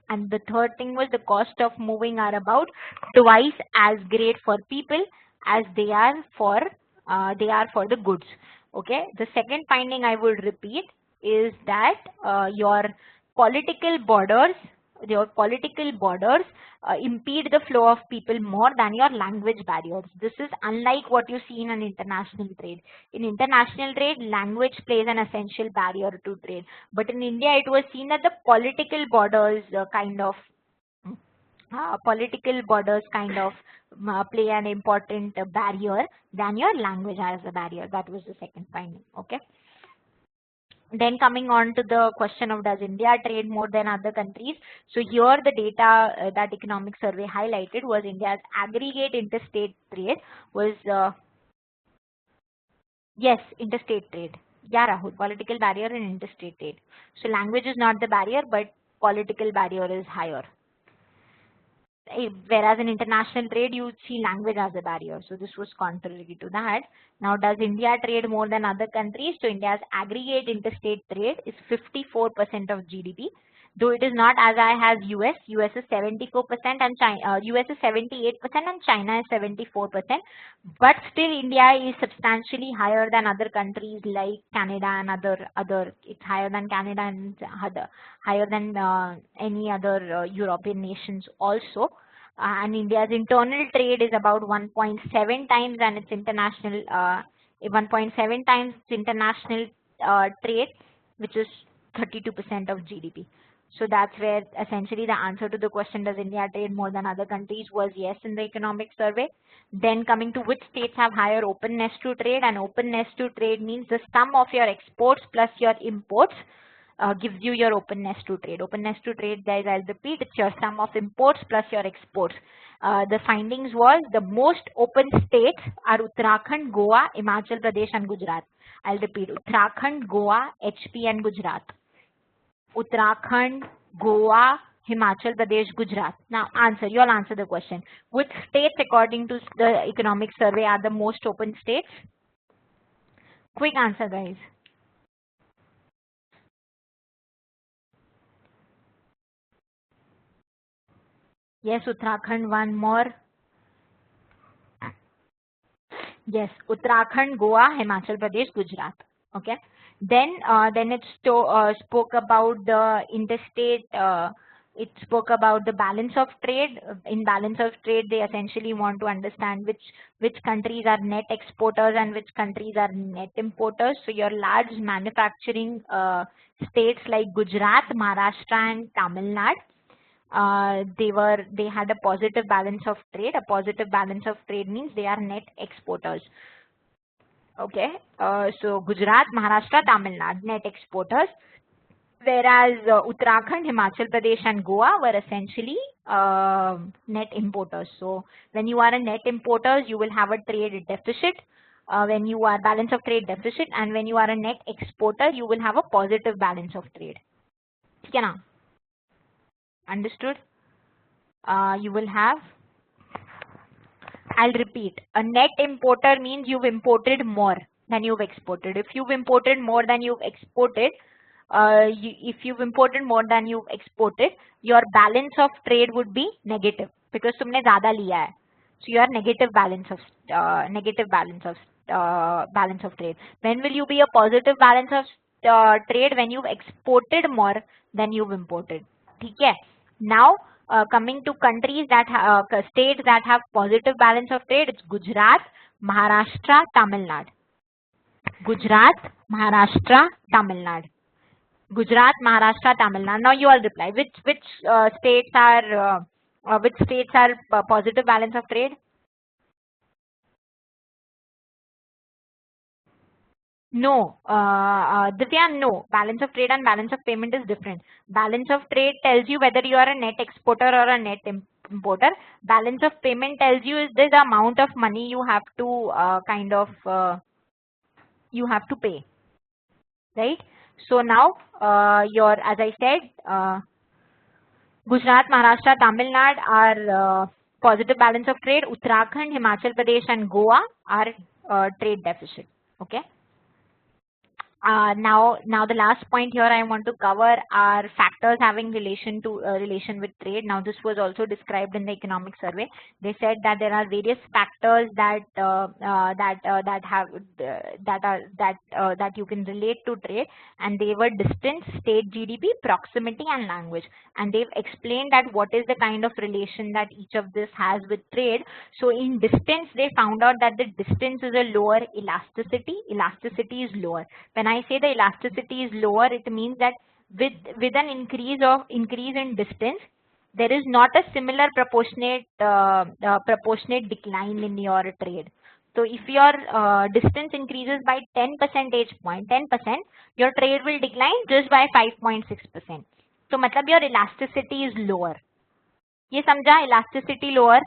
And the third thing was the cost of moving are about twice as great for people as they are for the goods. Okay. The second finding I will repeat is that your political borders impede the flow of people more than your language barriers. This is unlike what you see in an international trade. In international trade, language plays an essential barrier to trade. But in India, it was seen that the political borders play an important barrier than your language as a barrier. That was the second finding. Okay. Then coming on to the question of does India trade more than other countries? So here the data that economic survey highlighted was India's aggregate interstate trade was Yes, interstate trade. Yeah, Rahul, political barrier and interstate trade. So language is not the barrier, but political barrier is higher. Whereas in international trade, you see language as a barrier. So this was contrary to that. Now, does India trade more than other countries? So India's aggregate interstate trade is 54% of GDP. Though it is not as high as US. US is 74% and China, US is 78% and China is 74%. But still, India is substantially higher than other countries like Canada and other. It's higher than Canada and higher than any other European nations also. And India's internal trade is about 1.7 times and its international 1.7 times its international trade, which is 32% of GDP. So that's where essentially the answer to the question, does India trade more than other countries, was yes in the economic survey. Then coming to which states have higher openness to trade, and openness to trade means the sum of your exports plus your imports gives you your openness to trade. Openness to trade, guys, I'll repeat, it's your sum of imports plus your exports. The findings was the most open states are Uttarakhand, Goa, Himachal Pradesh and Gujarat. I'll repeat, Uttarakhand, Goa, HP and Gujarat. Uttarakhand, Goa, Himachal Pradesh, Gujarat. Now answer, you all answer the question. Which states according to the economic survey are the most open states? Quick answer, guys. Yes, Uttarakhand, one more. Yes, Uttarakhand, Goa, Himachal Pradesh, Gujarat. Okay. Then it spoke about the interstate. It spoke about the balance of trade. In balance of trade, they essentially want to understand which countries are net exporters and which countries are net importers. So your large manufacturing states like Gujarat, Maharashtra, and Tamil Nadu, they had a positive balance of trade. A positive balance of trade means they are net exporters. Okay, so Gujarat, Maharashtra, Tamil Nadu, net exporters, whereas Uttarakhand, Himachal Pradesh and Goa were essentially net importers. So when you are a net importer, you will have a trade deficit. When you are balance of trade deficit, and when you are a net exporter, you will have a positive balance of trade. Okay, now understood? You will have, I'll repeat, a net importer means you've imported more than you've exported. If you've imported more than you've exported, if you've imported more than you've exported, your balance of trade would be negative because तुमने ज़्यादा लिया है. So you are negative balance of trade. When will you be a positive balance of trade? When you've exported more than you've imported. ठीक है? Now coming to countries that states that have positive balance of trade, it's Gujarat, Maharashtra, Tamil Nadu. Gujarat, Maharashtra, Tamil Nadu. Gujarat, Maharashtra, Tamil Nadu. Now you all reply. Which states are positive balance of trade? No, Divya, no. Balance of trade and balance of payment is different. Balance of trade tells you whether you are a net exporter or a net importer. Balance of payment tells you is the amount of money you have to you have to pay, right? So now as I said, Gujarat, Maharashtra, Tamil Nadu are positive balance of trade. Uttarakhand, Himachal Pradesh and Goa are trade deficit. Okay. Now the last point here I want to cover are factors having relation with trade. Now this was also described in the economic survey. They said that there are various factors that you can relate to trade, and they were distance, state GDP, proximity, and language. And they've explained that what is the kind of relation that each of this has with trade. So in distance, they found out that the distance is a lower elasticity. Elasticity is lower. When I say the elasticity is lower, it means that with an increase in distance, there is not a similar proportionate decline in your trade. So if your distance increases by 10 percentage point, 10%, your trade will decline just by 5.6%. So मतलब your elasticity is lower. ये समझा, elasticity lower.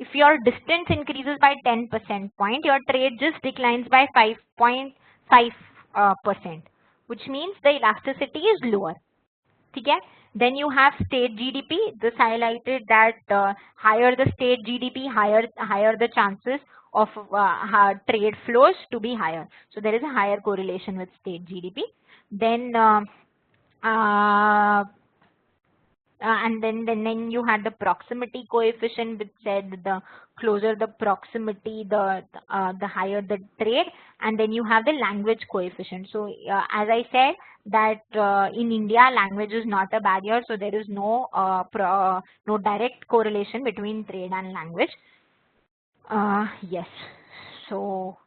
If your distance increases by 10 percent point, your trade just declines by 5.5%, which means the elasticity is lower. Okay? Then you have state GDP. This highlighted that higher the state GDP, higher the chances of trade flows to be higher. So there is a higher correlation with state GDP. Then uh, and then you had the proximity coefficient, which said the closer the proximity, the higher the trade. And then you have the language coefficient. So as I said that in India, language is not a barrier, so there is no no direct correlation between trade and language. Yes. So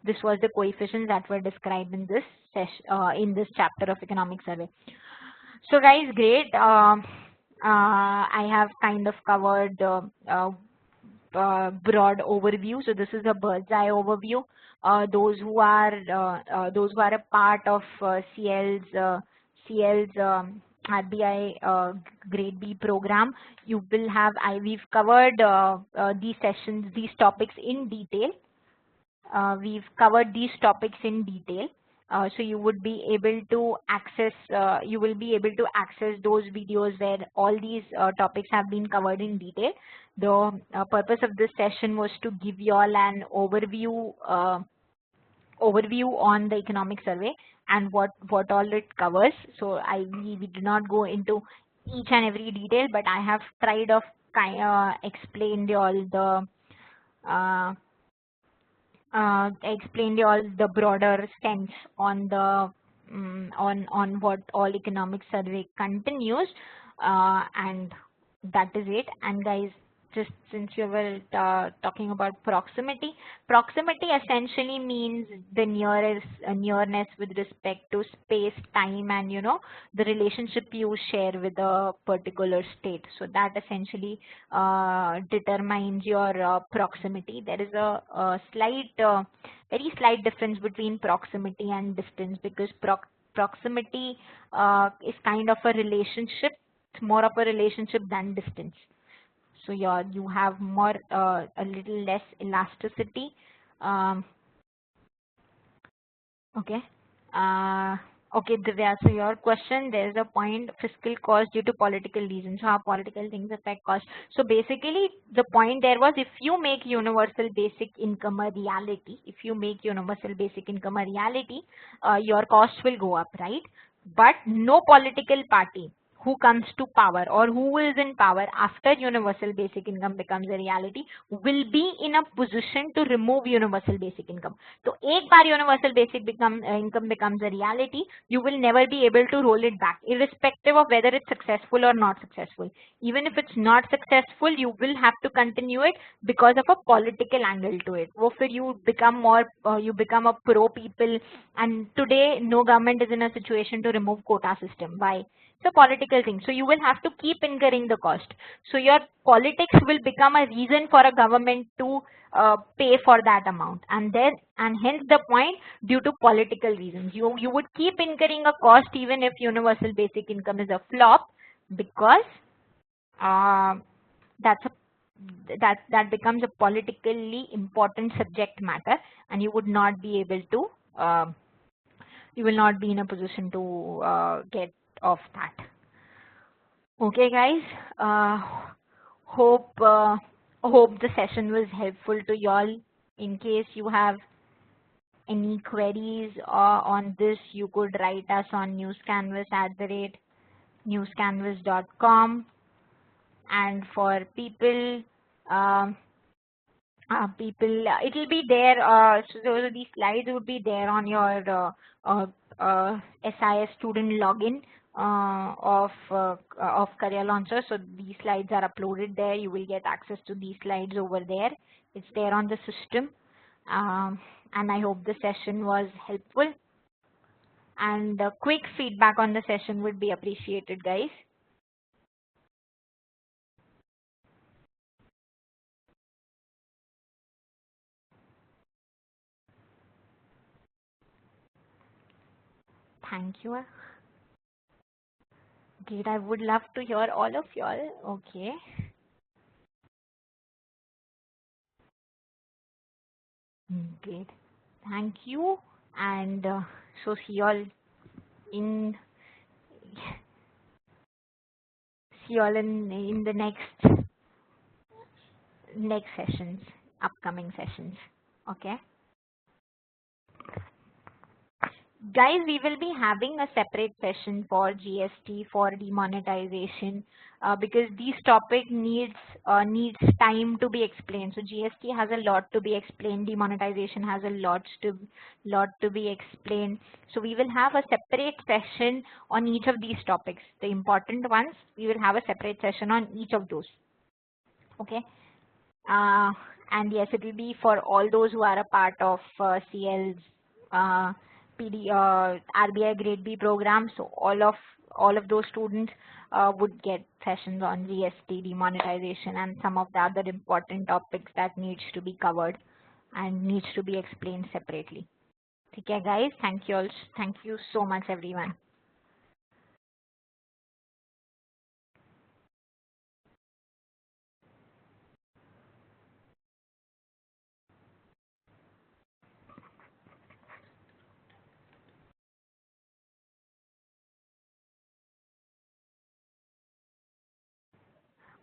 this was the coefficients that were described in this session, in this chapter of economic survey. So guys, great. I have kind of covered broad overview. So this is a bird's eye overview. Those who are a part of CL's RBI Grade B program, you will have. We've covered these sessions, these topics in detail. We've covered these topics in detail. So you would be able to access, those videos where all these topics have been covered in detail. The purpose of this session was to give you all an overview on the economic survey and what all it covers. So we do not go into each and every detail, but I have tried of explained all the explained all the broader sense on the on what all economic survey continues, and that is it. And guys, just since you were talking about proximity essentially means the nearness with respect to space, time, and the relationship you share with a particular state. So that essentially determines your proximity. There is a very slight difference between proximity and distance, because proximity is kind of a relationship. It's more of a relationship than distance. So you have more a little less elasticity. Okay. Okay, Divya, so your question, there is a point, fiscal cost due to political reasons, how political things affect cost. So basically, the point there was, if you make universal basic income a reality, your costs will go up, right? But no political party who comes to power or who is in power after universal basic income becomes a reality will be in a position to remove universal basic income. So एक बार universal basic income becomes a reality, you will never be able to roll it back, irrespective of whether it's successful or not successful. Even if it's not successful, you will have to continue it because of a political angle to it. Or you become you become a pro people, and today no government is in a situation to remove quota system. Why? It's a political thing. So you will have to keep incurring the cost. So your politics will become a reason for a government to pay for that amount. And hence the point, due to political reasons. You would keep incurring a cost even if universal basic income is a flop, because that becomes a politically important subject matter, and you would not be able to you will not be in a position to get off that. Okay, guys. Hope the session was helpful to y'all. In case you have any queries on this, you could write us on newscanvas@newscanvas.com. And for people, it will be there. So these slides would be there on your SIS student login of Career Launcher. So these slides are uploaded there. You will get access to these slides over there. It's there on the system. And I hope the session was helpful. And quick feedback on the session would be appreciated, guys. Thank you. Great. I would love to hear all of y'all. Okay. Great. Thank you. And so in see you all in the next sessions, upcoming sessions. Okay. Guys, we will be having a separate session for GST, for demonetization, because these topic needs time to be explained. So GST has a lot to be explained. Demonetization has a lot to be explained. So we will have a separate session on each of these topics. The important ones, we will have a separate session on each of those. Okay. Uh, and yes, it will be for all those who are a part of CL's uh, RBI Grade B program. So all of those students would get sessions on GST, demonetization, and some of the other important topics that needs to be covered and needs to be explained separately. Okay, guys. Thank you all. Thank you so much, everyone.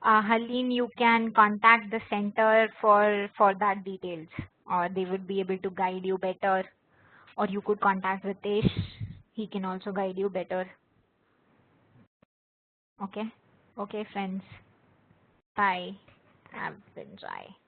Haleen, you can contact the center for that details, or they would be able to guide you better. Or you could contact Ritesh. He can also guide you better. Okay. Okay, friends. Bye. Have enjoy.